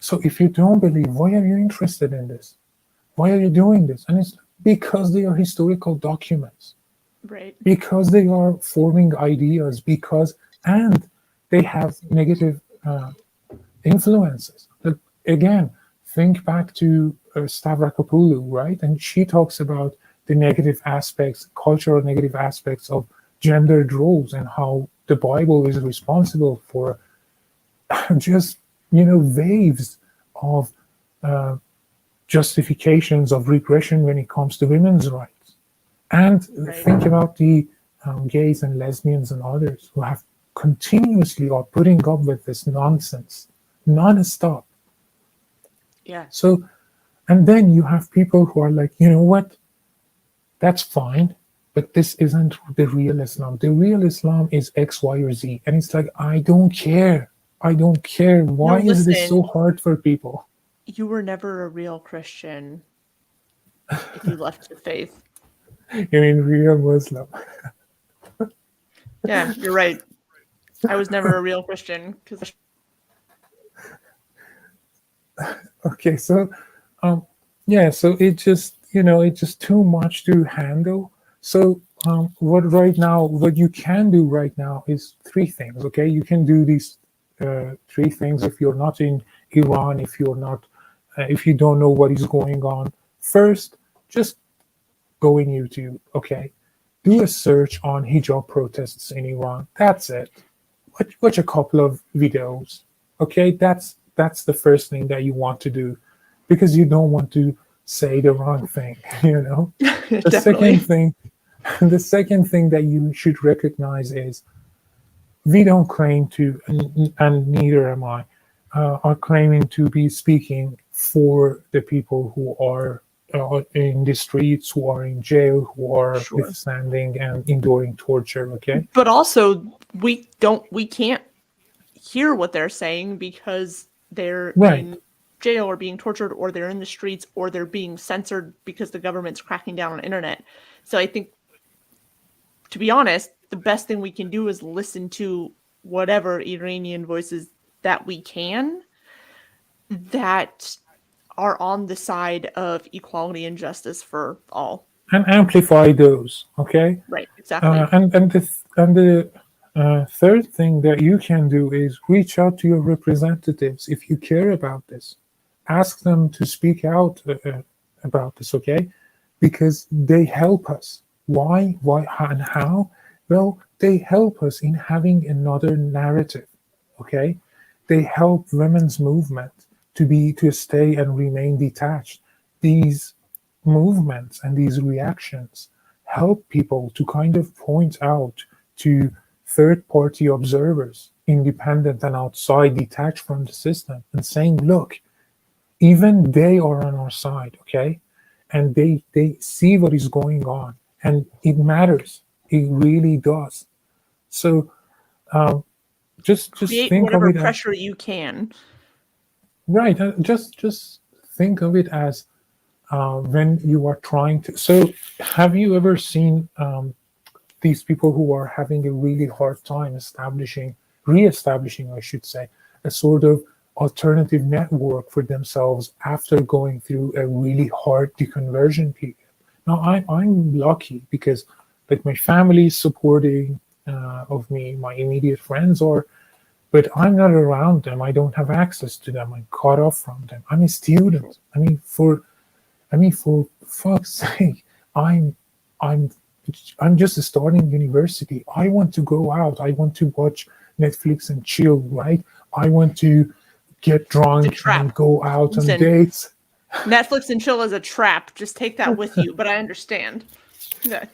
so if you don't believe, why are you interested in this? Why are you doing this? And it's because they are historical documents,
Right.
because they are forming ideas, because and they have negative influences. Like, again, think back to Stavrakopoulou, right? And she talks about the negative aspects, cultural negative aspects of gendered roles and how the Bible is responsible for just, waves of justifications of regression when it comes to women's rights. And
Right.
think about the gays and lesbians and others who have continuously are putting up with this nonsense non-stop.
Yeah.
So, and then you have people who are like, you know what, that's fine, but this isn't the real Islam. The real Islam is X, Y, or Z. And it's like, I don't care. I don't care.
No,
Why is this
listen,
so hard for people?
you were never a real Christian if you left the faith.
You mean real Muslim?
Yeah, you're right. I was never a real Christian because
Okay, so yeah, so it's just too much to handle. So what you can do right now is three things. Okay, you can do these three things if you're not in Iran, if you don't know what is going on. First, just go in YouTube. Okay, do a search on hijab protests in Iran. That's it. Watch a couple of videos. Okay, that's the first thing that you want to do, because you don't want to say the wrong thing. The second
definitely.
thing, the second thing that you should recognize is we don't claim to, and neither am I, are claiming to be speaking for the people who are in the streets, who are in jail, who are
Sure.
withstanding and enduring torture. Okay,
But also we can't hear what they're saying because they're
right.
in jail or being tortured or they're in the streets or they're being censored because the government's cracking down on internet. So I think, to be honest, the best thing we can do is listen to whatever Iranian voices that we can that are on the side of equality and justice for all.
And amplify those. Okay,
Right, exactly.
and the third thing that you can do is reach out to your representatives if you care about this. Ask them to speak out about this. Okay, because they help us. Why? Why and how? Well, they help us in having another narrative. Okay, they help women's movement to stay and remain detached. These movements and these reactions help people to kind of point out to third party observers, independent and outside, detached from the system, and saying, look, even they are on our side, okay? And they see what is going on, and it matters. It really does. So just
Create
think of
whatever
it as
pressure you can.
right. Just think of it as when you are trying to. So, have you ever seen these people who are having a really hard time re-establishing, I should say, a sort of alternative network for themselves after going through a really hard deconversion period? Now, I'm lucky because, like, my family is supporting of me, my immediate friends are, but I'm not around them. I don't have access to them. I'm cut off from them. I'm a student. For fuck's sake, I'm I'm I'm just starting university. I want to go out. I want to watch Netflix and chill, right? I want to get
It's a
drunk
trap.
and go out on
Listen,
dates.
Netflix and chill is a trap. Just take that with you, but I understand. Yeah.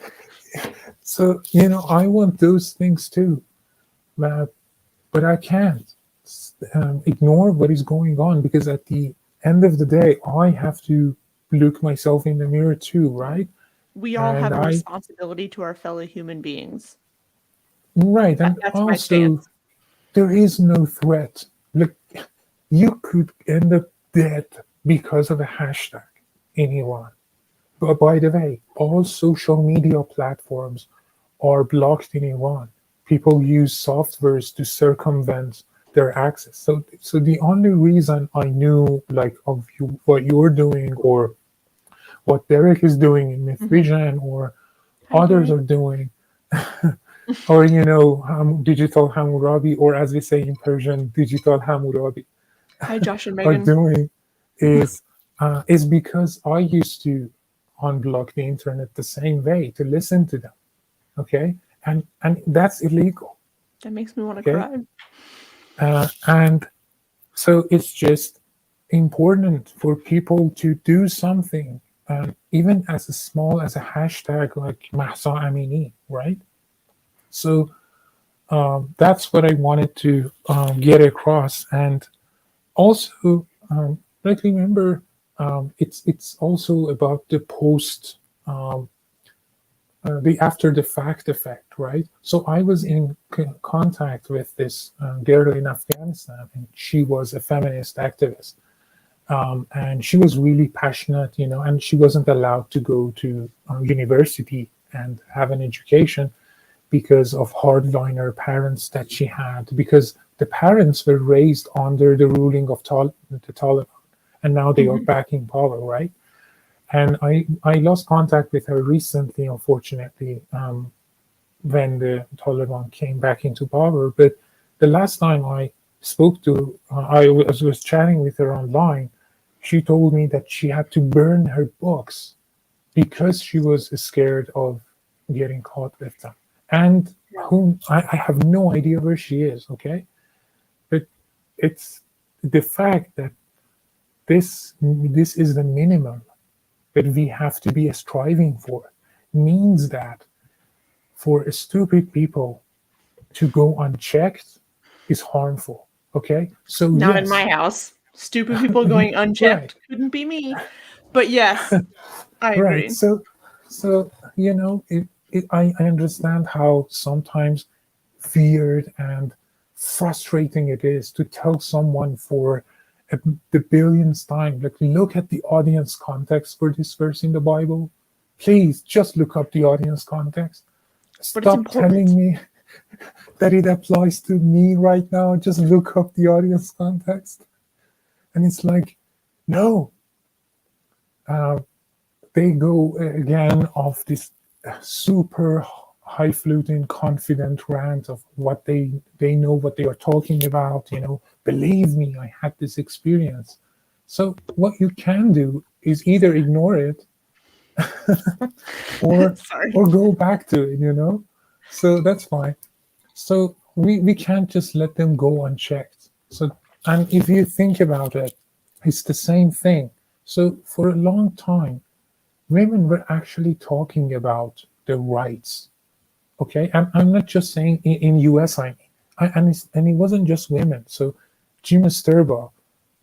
So, I want those things too, but I can't ignore what is going on, because at the end of the day, I have to look myself in the mirror too,
Yeah.
right?
We all
And
have a responsibility to our fellow human beings.
right, and
That's my
also
stance.
there is no threat. Look, you could end up dead because of a hashtag in Iran. But by the way, all social media platforms are blocked in Iran. People use softwares to circumvent their access. So the only reason I knew like of you, what you're doing, or what Derek is doing in Myth
Mhm.
Vision, or
Hi,
others
Derek.
are doing, or Digital Hammurabi, or as we say in Persian, Digital Hammurabi,
Hi, Josh and
are
Megan.
doing is because I used to unblock the internet the same way to listen to them. Okay, and that's illegal.
That makes me want to
Okay,
cry.
and so it's just important for people to do something, even as small as a hashtag like Mahsa Amini, right? So that's what I wanted to get across, and also like remember, it's also about the post, the after the fact effect, right? So I was
Yeah.
in contact with this girl in Afghanistan, and she was a feminist activist, and she was really passionate, and she wasn't allowed to go to university and have an education because of hardliner parents that she had, because the parents were raised under the ruling of the Taliban, and now they are
Mhm.
back in power, right? And I lost contact with her recently, unfortunately, when the Taliban came back into power. But the last time I spoke to, was chatting with her online, she told me that she had to burn her books because she was scared of getting caught with them. And
Wow.
whom I have no idea where she is, okay? But it's the fact that this is the minimum that we have to be striving for, means that for stupid people to go unchecked is harmful. Okay, so
Not in
yes,
my house. Stupid people going
right,
unchecked couldn't be me. But yes, I
right.
agree.
So I understand how sometimes weird and frustrating it is to tell someone for the billionth time, like, look at the audience context for this verse in the Bible. Please just look up the audience context.
But it's
Stop telling
important.
me that it applies to me right now. Just look up the audience context. And it's like, no, uh, they go again off this super highfalutin confident rant of what they know what they are talking about. Believe me, I had this experience. So what you can do is either ignore it, or
Sorry.
go back to it. So that's fine. So we can't just let them go unchecked. So, and if you think about it, it's the same thing. So for a long time, women were actually talking about their rights. Okay, I'm not just saying in US. I mean, and it wasn't just women. So Jim Sturbaugh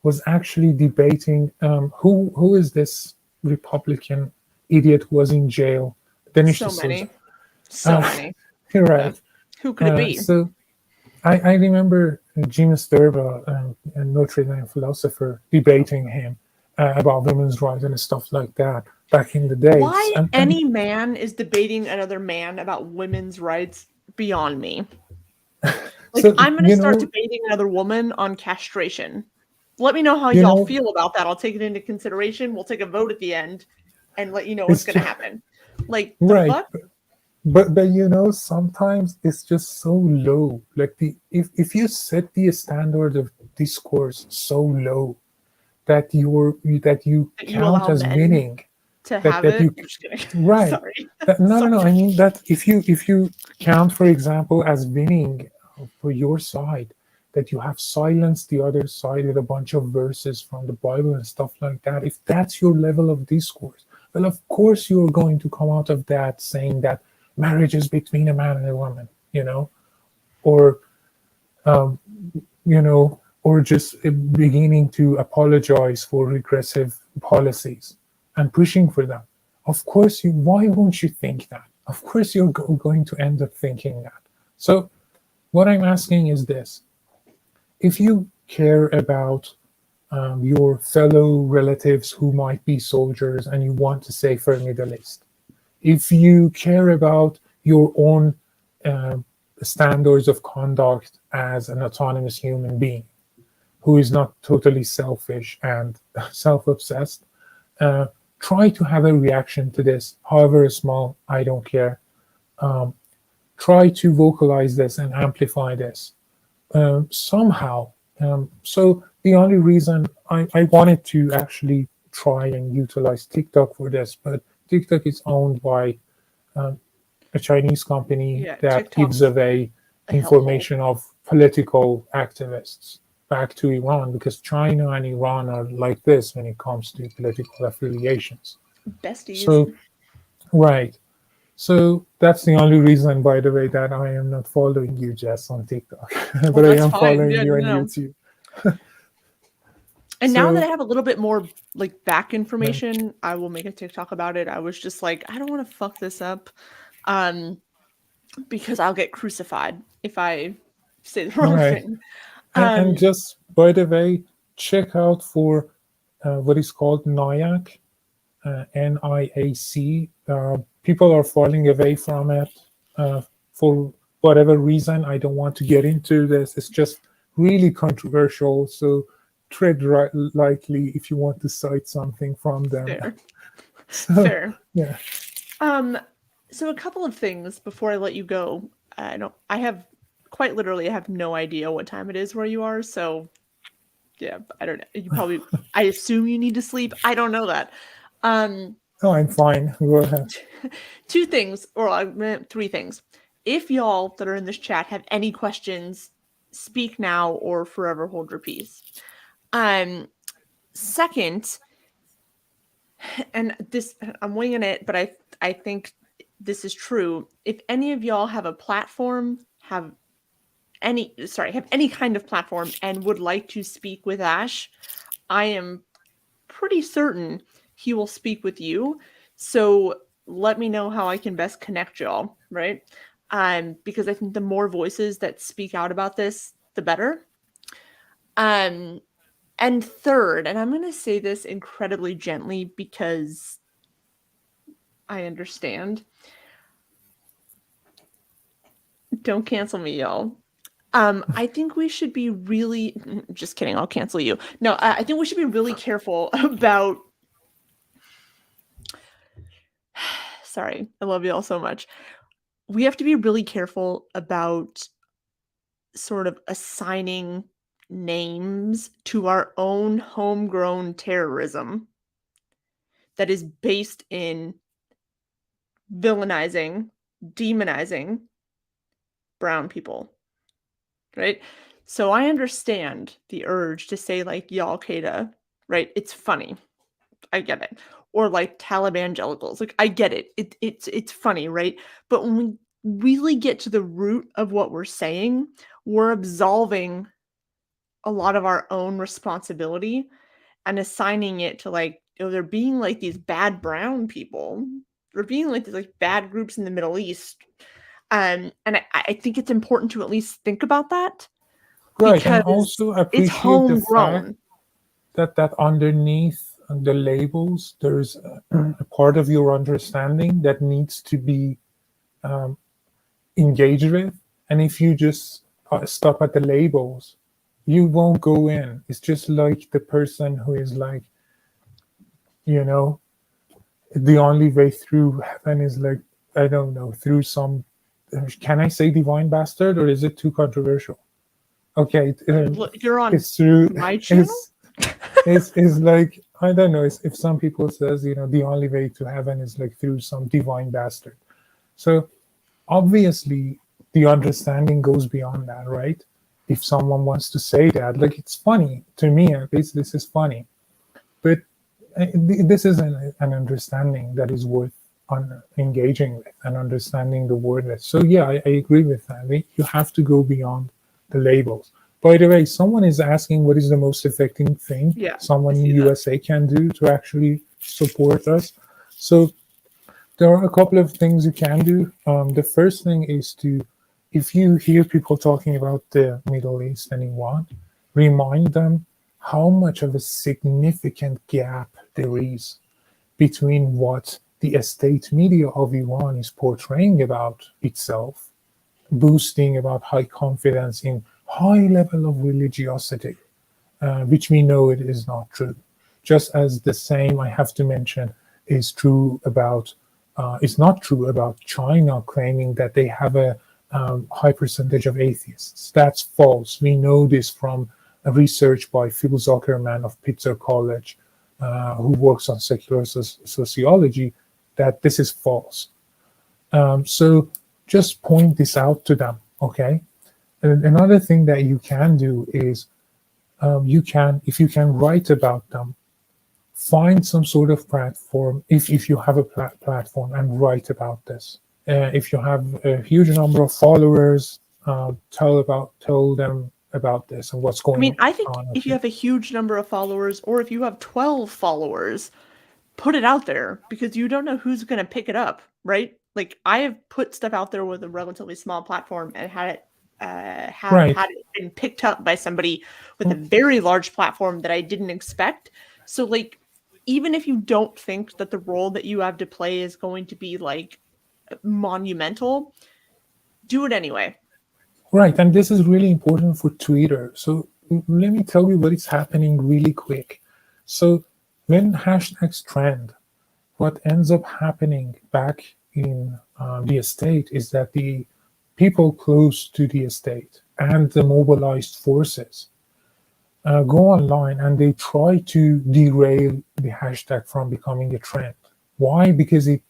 was actually debating, who is this Republican idiot who was in jail, Denis
So
D'Souza.
many. So
Uh,
many.
you're
Yeah.
right.
Who could it be?
So I remember Jim Sturbaugh, a Notre Dame philosopher, debating him about women's rights and stuff like that back in the days.
Why
And
any man is debating another man about women's rights beyond me. Like,
so
I'm gonna start debating another woman on castration. Let me know how
you
y'all
know,
feel about that. I'll take it into consideration. We'll take a vote at the end and let you know what's
it's
gonna
just
happen. Like, the
right.
fuck?
But sometimes it's just so low. Like, if you set the standard of discourse so low that you
That you
count
allow
as
men
winning,
to
that
have
that
it.
you
I'm just kidding.
right.
Sorry.
No,
Sorry.
I mean that if you count, for example, as winning for your side, that you have silenced the other side with a bunch of verses from the Bible and stuff like that, if that's your level of discourse, well, of course you're going to come out of that saying that marriage is between a man and a woman, or um, or just beginning to apologize for regressive policies and pushing for them. Of course, why won't you think that? Of course, you're going to end up thinking that. So, what I'm asking is this: if you care about your fellow relatives who might be soldiers and you want to say for Middle East, if you care about your own uh, standards of conduct as an autonomous human being who is not totally selfish and self-obsessed, uh, try to have a reaction to this, however small, I don't care. Um, Try to vocalize this and amplify this somehow. So the only reason I wanted to actually try and utilize TikTok for this, but TikTok is owned by um, a Chinese company
Yeah,
that gives
TikTok's
away
a hellhole.
information of political activists back to Iran, because China and Iran are like this when it comes to political affiliations.
Besties.
So, right. So that's the only reason, by the way, that I am not following you, Jess, on TikTok,
Well,
but I
that's
am
fine.
following
Yeah,
you on
no.
YouTube.
And now that I
So,
have a little bit more like back
right,
information, I will make a TikTok about it. I was just like, I don't want to fuck this up. Um, because I'll get crucified if I say the wrong
right.
thing.
And
Um,
just by the way, check out for what is called NIAC, NIAC. People are falling away from it for whatever reason. I don't want to get into this. It's just really controversial. So tread lightly if you want to cite something from them.
fair,
So,
fair.
yeah.
Um, so a couple of things before I let you go. I have quite literally I have no idea what time it is where you are. So yeah, I don't know. You probably I assume you need to sleep. I don't know that. Um,
Oh, I'm fine. Go ahead.
two things, or I meant three things. If y'all that are in this chat have any questions, speak now or forever hold your peace. Um, Second, and this I'm winging it, but I think this is true. If any of y'all have a platform, have any kind of platform and would like to speak with Ash, I am pretty certain he will speak with you. So let me know how I can best connect y'all, right? Because I think the more voices that speak out about this, the better. Um, and third, and I'm going to say this incredibly gently because I understand. Don't cancel me, y'all. I think we should be really just kidding, I'll cancel you. No, I think we should be really careful about sorry, I love y'all so much. We have to be really careful about sort of assigning names to our own homegrown terrorism that is based in villainizing, demonizing brown people, right? So I understand the urge to say like Y'all Qaeda, right? It's funny. I get it. Or like Talibangelicals. Like I get it. It's funny, right? But when we really get to the root of what we're saying, we're absolving a lot of our own responsibility and assigning it to like, they're being like these bad brown people. They're being like these like bad groups in the Middle East. And I think it's important to at least think about that
Right. And
because
also
it's
appreciate the fact
homegrown.
that underneath the labels, there's a part of your understanding that needs to be um, engaged with. And if you just stop at the labels, you won't go in. It's just like the person who is like, you know, the only way through heaven is like, I don't know, through some, can I say divine bastard, or is it too controversial? Okay,
Look, you're on
it's through,
my channel?
it's, it's like, I don't know, it's, if some people says, the only way to heaven is like through some divine bastard. So obviously the understanding goes beyond that, right? If someone wants to say that, like, it's funny to me, at least this is funny, but this is an understanding that is worth engaging with and understanding the word list. So yeah, I agree with that. You have to go beyond the labels. By the way, someone is asking what is the most effective thing
Yeah, I
someone in
see that.
USA can do to actually support us. So there are a couple of things you can do. The first thing is to, if you hear people talking about the Middle East and Iran, remind them how much of a significant gap there is between what the state media of Iran is portraying about itself, boasting about high confidence in high level of religiosity, which we know it is not true. Just as the same, I have to mention, is true about is not true about China claiming that they have a high percentage of atheists. That's false. We know this from a research by Phil Zuckerman of Pitzer College, who works on secular sociology, that this is false. So just point this out to them, okay? And another thing that you can do is you can, if you can write about them, find some sort of platform, if you have a platform, and write about this. If you have a huge number of followers, tell them about this and what's
I mean,
going
I think
on.
if you
Okay.
have a huge number of followers, or if you have 12 followers, put it out there because you don't know who's going to pick it up, right? Like I have put stuff out there with a relatively small platform and had it have
Right.
had it been picked up by somebody with a
Mm,
very large platform that I didn't expect. So like even if you don't think that the role that you have to play is going to be like monumental, do it anyway.
right. And this is really important for Twitter. So let me tell you what is happening really quick. So when hashtags trend, what ends up happening back in the estate is that the people close to the estate and the mobilized forces go online and they try to derail the hashtag from becoming a trend. Why? Because it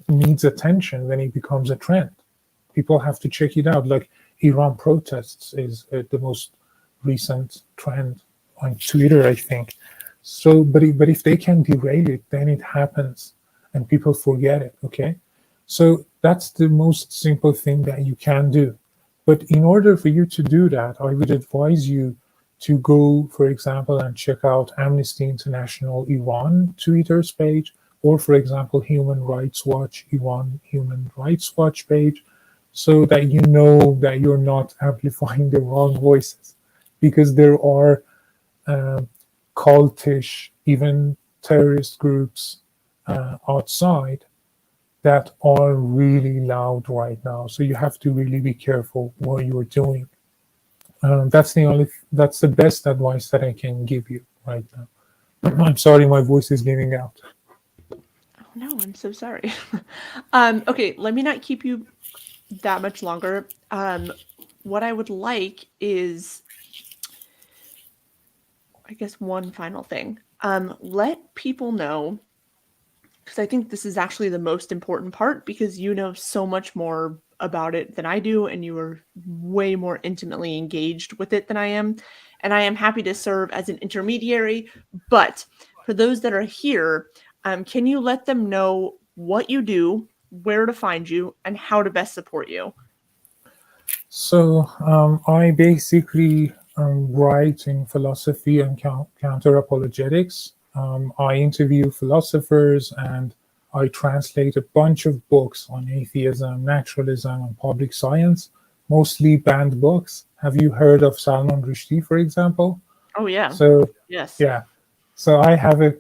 needs attention when it becomes a trend. People have to check it out. Like Iran protests is the most recent trend on Twitter, I think. So, but if they can derail it, then it happens, and people forget it. Okay, so that's the most simple thing that you can do. But in order for you to do that, I would advise you to go, for example, and check out Amnesty International Iran Twitter's page, or for example, Human Rights Watch Iran Human Rights Watch page, so that you know that you're not amplifying the wrong voices, because there are um, cultish, even terrorist groups outside that are really loud right now. So you have to really be careful what you're doing. That's the best advice that I can give you right now. I'm sorry, my voice is giving out.
Oh no, I'm so sorry. Okay, let me not keep you that much longer. What I would like is, I guess, one final thing. Let people know, because I think this is actually the most important part because you know so much more about it than I do, and you are way more intimately engaged with it than I am. And I am happy to serve as an intermediary. But for those that are here, can you let them know what you do, where to find you, and how to best support you?
So I basically write in philosophy and counter apologetics. I interview philosophers and I translate a bunch of books on atheism, naturalism, and public science, mostly banned books. Have you heard of Salman Rushdie, for example?
Oh, yeah.
So,
Yes.
yeah. So I have a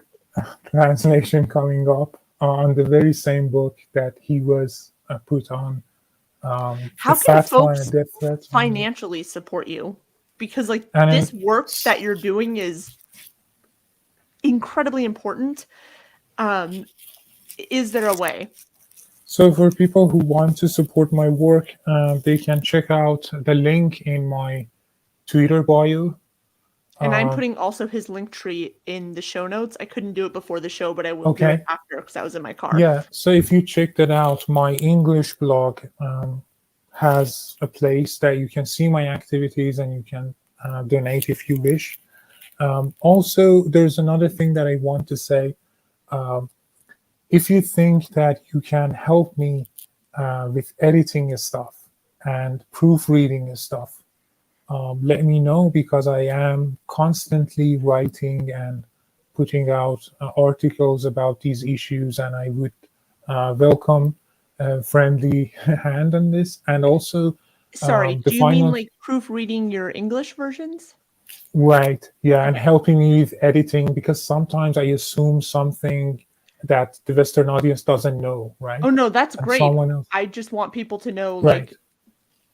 translation coming up on the very same book that he was put on a
How can
fatwa and a
folks
death threat on.
financially support you? Because like
And
this work that you're doing is incredibly important. Um, is there a way?
so for people who want to support my work, they can check out the link in my Twitter bio.
And I'm
Um,
putting also his link tree in the show notes. I couldn't do it before the show, but I will do it
okay,
after because I was in my car.
yeah. So if you check that out, my English blog has a place that you can see my activities and you can donate if you wish. Also, there's another thing that I want to say. if you think that you can help me with editing stuff and proofreading stuff, let me know, because I am constantly writing and putting out articles about these issues, and I would welcome a friendly hand on this. And also,
Sorry,
the
do you mean
final,
like proofreading your English versions?
right, yeah, and
Okay.
helping me with editing, because sometimes I assume something that the Western audience doesn't know, right?
Oh no, that's
And
great.
someone else,
I just want people to know,
right,
like,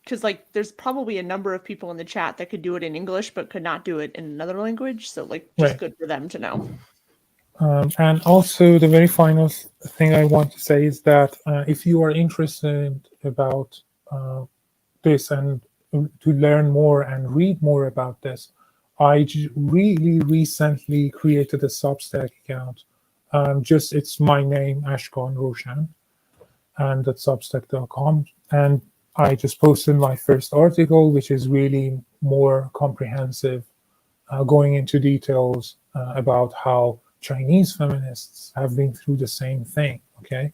because like there's probably a number of people in the chat that could do it in English but could not do it in another language. So like, just
right.
good for them to know.
And also, the very final thing I want to say is that if you are interested about this and to learn more and read more about this, really recently created a Substack account. Just it's my name, Ashkhan Roshan, and at substack.com. And I just posted my first article, which is really more comprehensive, going into details about how Chinese feminists have been through the same thing, okay?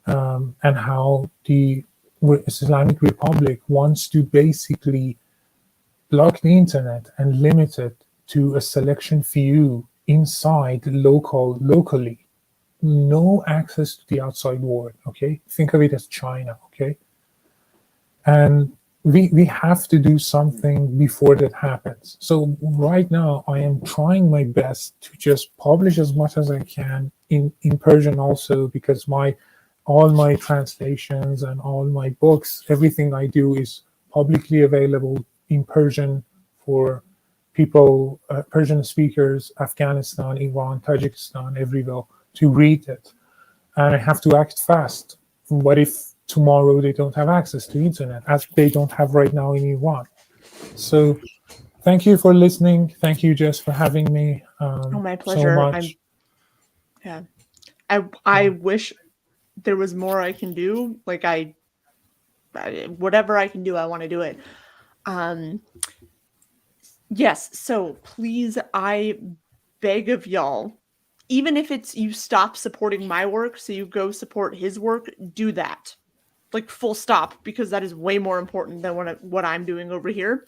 And how the Islamic Republic wants to basically block the internet and limit it to a selection few inside locally. No access to the outside world, okay? Think of it as China, okay? And we have to do something before that happens. So right now I am trying my best to just publish as much as I can in Persian also, because my all my translations and all my books, everything I do is publicly available in Persian for people, Persian speakers, Afghanistan, Iran, Tajikistan, everywhere, to read it. And I have to act fast. What if tomorrow they don't have access to internet, as they don't have right now in Iran? So thank you for listening. Thank you, Jess, for having me
Oh, my
so
pleasure. I'm
much.
yeah. I
Yeah.
wish there was more I can do. Like whatever I can do, I want to do it. Um yes, so please, I beg of y'all, even if it's you stop supporting my work so you go support his work, do that. Like full stop, because that is way more important than what I'm doing over here.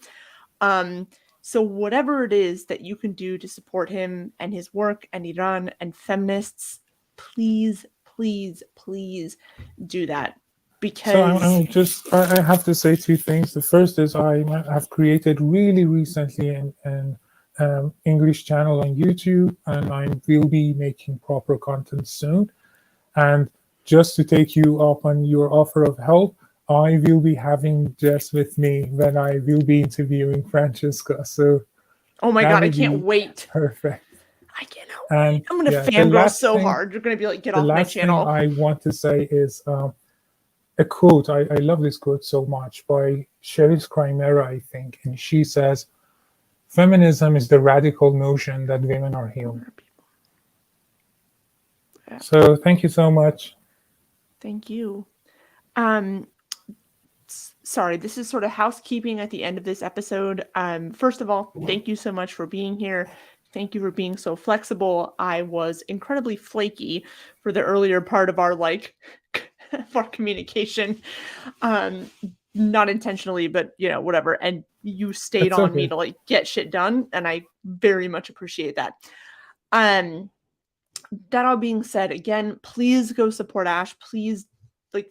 Um, so whatever it is that you can do to support him and his work and Iran and feminists, please, please, please do that,
So
because
I have to say two things. The first is I have created really recently an English channel on YouTube, and I will be making proper content soon. And just to take you up on your offer of help, I will be having Jess with me when I will be interviewing Francesca. So
oh my
that
god, I
would
can't
be
wait.
perfect.
I cannot wait.
And
I'm gonna
yeah,
fangirl so hard. You're gonna be like, get
the
off my
last thing
channel.
I want to say is a quote. I love this quote so much by Cheryl Crimera, I think. And she says, feminism is the radical notion that women are human.
Yeah,
So thank you so much.
thank you. Um, sorry, this is sort of housekeeping at the end of this episode. First of all, thank you so much for being here. Thank you for being so flexible. I was incredibly flaky for the earlier part of our of our communication. Um, not intentionally, but whatever. And you stayed
It's
on me
okay.
to like get shit done, and I very much appreciate that. Um, that all being said, again, please go support Ash. Please, like,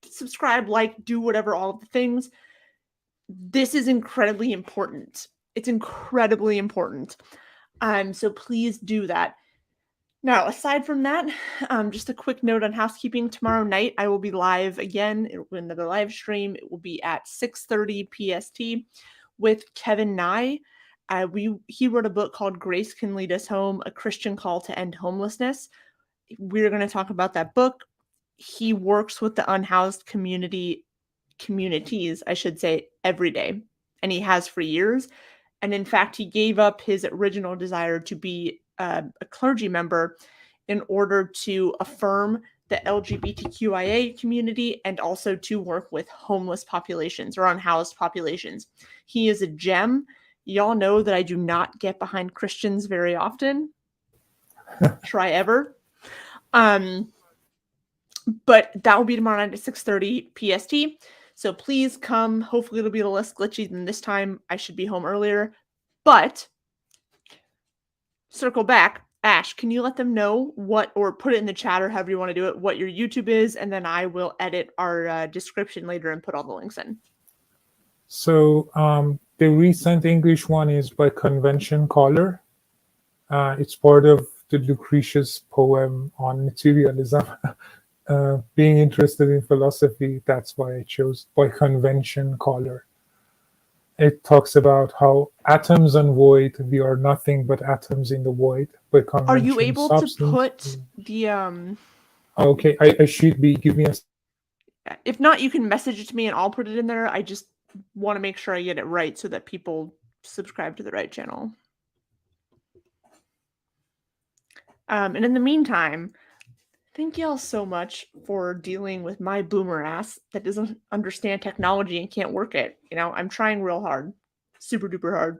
subscribe, like, do whatever, all of the things. This is incredibly important. It's incredibly important. So please do that. Now, aside from that, just a quick note on housekeeping. Tomorrow night, I will be live again. It will be another live stream. It will be at 6:30 PST with Kevin Nye. He wrote a book called Grace Can Lead Us Home: A Christian Call to End Homelessness. We're going to talk about that book. He works with the unhoused communities, I should say, every day, and he has for years. And in fact, he gave up his original desire to be a clergy member in order to affirm the LGBTQIA community and also to work with homeless populations or unhoused populations. He is a gem. Y'all know that I do not get behind Christians very often. Try ever. Um, But that will be tomorrow night at 6:30 PST. So please come. Hopefully it'll be a little less glitchy than this time. I should be home earlier. But circle back. Ash, can you let them know what, or put it in the chat or however you want to do it, what your YouTube is, and then I will edit our description later and put all the links in.
So the recent English one is by Convention Caller. It's part of the Lucretius poem on materialism. Being interested in philosophy, that's why I chose By Convention Caller. It talks about how atoms and void, we are nothing but atoms in the void. By
Are you
convention,
able to
substance.
put the
Okay, I should be. Give me a.
if not, you can message it to me and I'll put it in there. I just want to make sure I get it right so that people subscribe to the right channel. And in the meantime, thank y'all so much for dealing with my boomer ass that doesn't understand technology and can't work it. You know, I'm trying real hard, super duper hard.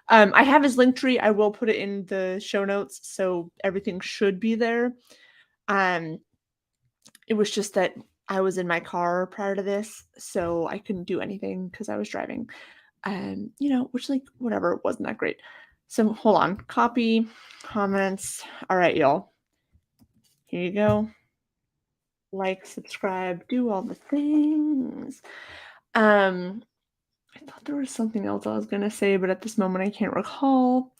I have his link tree. I will put it in the show notes, so everything should be there. It was just that I was in my car prior to this, so I couldn't do anything because I was driving. You know, which, like, whatever, it wasn't that great. So hold on, copy, comments. All right, y'all. Here you go. Like, subscribe, do all the things. I thought there was something else I was gonna say, but at this moment I can't recall.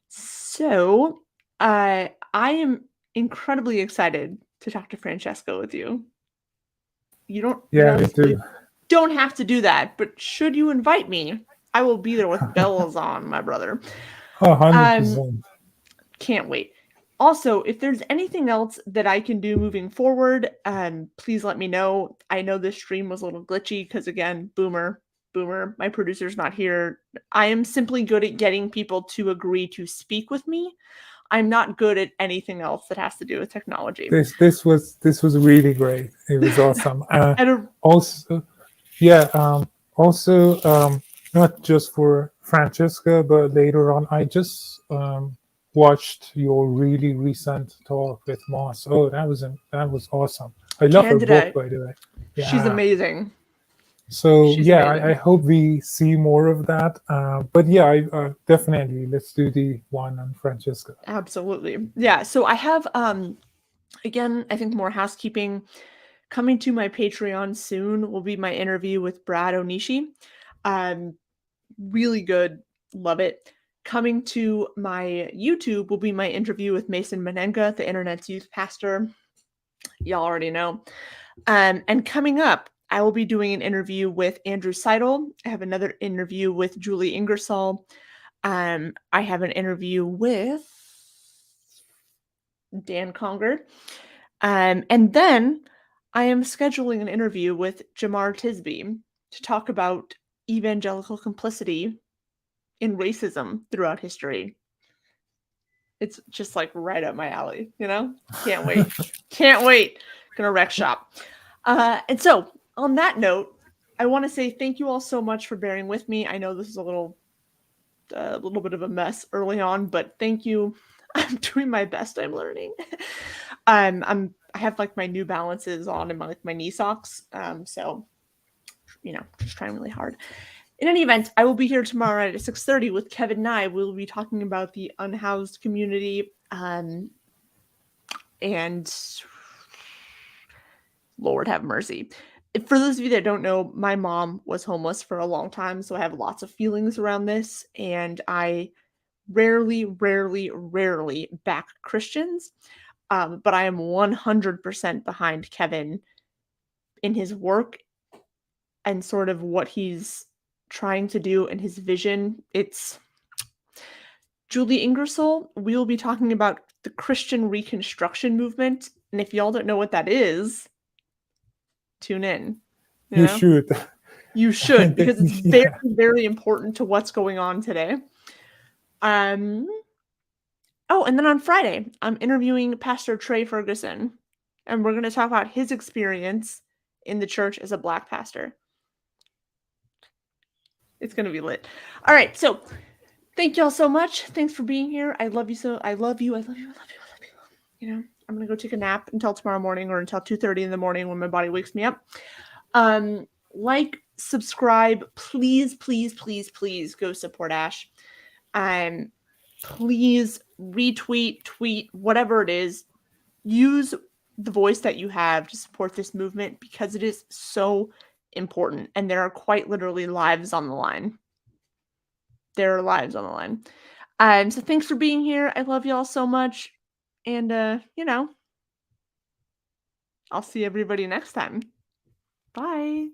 So, I am incredibly excited to talk to Francesco with you. You
Yeah, me
necessarily
too.
don't have to do that, but should you invite me, I will be there with bells on, my brother.
Oh, 100%.
Can't wait. Also, if there's anything else that I can do moving forward, please let me know. I know this stream was a little glitchy because, again, boomer, my producer's not here. I am simply good at getting people to agree to speak with me. I'm not good at anything else that has to do with technology.
This was really great. It was awesome.
And
Also, yeah. Also, not just for Francesca, but later on, I just watched your really recent talk with Moss. Oh, that was awesome. I love her book,
Candida,
by the way.
she's
Yeah.
amazing.
So
She's
yeah, I
amazing.
hope we see more of that. But yeah, definitely let's do the one on Francesca.
Absolutely. Yeah. So I have, again, I think more housekeeping. Coming to my Patreon soon will be my interview with Brad Onishi. Really good. Love it. Coming to my YouTube will be my interview with Mason Menenga, the internet's youth pastor. Y'all already know. And coming up, I will be doing an interview with Andrew Seidel. I have another interview with Julie Ingersoll. I have an interview with Dan Conger. And then I am scheduling an interview with Jamar Tisby to talk about evangelical complicity in racism throughout history. It's just like right up my alley, you know? Can't wait. Can't wait. Gonna wreck shop. And so, on that note, I want to say thank you all so much for bearing with me. I know this is a little bit of a mess early on, but thank you. I'm doing my best. I'm learning. I have like my New Balances on and my knee socks. So you know, just trying really hard. In any event, I will be here tomorrow night at 6:30 with Kevin Nye. We'll be talking about the unhoused community, and Lord have mercy. For those of you that don't know, my mom was homeless for a long time, so I have lots of feelings around this, and I rarely back Christians. But I am 100% behind Kevin in his work and sort of what he's trying to do and his vision. It's Julie Ingersoll. We will be talking about the Christian Reconstruction movement. And if y'all don't know what that is, tune in. You
You
know,
should.
you should, because it's very,
Yeah.
very important to what's going on today. Oh, and then on Friday, I'm interviewing Pastor Trey Ferguson, and we're going to talk about his experience in the church as a Black pastor. It's going to be lit. All right, so thank y'all so much. Thanks for being here. I love you so. I love you. I love you. I love you. I love you. You know. I'm gonna go take a nap until tomorrow morning or until 2:30 in the morning when my body wakes me up. Like, subscribe, please, please, please, please go support Ash. Um, please retweet, tweet, whatever it is. Use the voice that you have to support this movement because it is so important and there are quite literally lives on the line. There are lives on the line. So thanks for being here. I love y'all so much. And I'll see everybody next time. Bye.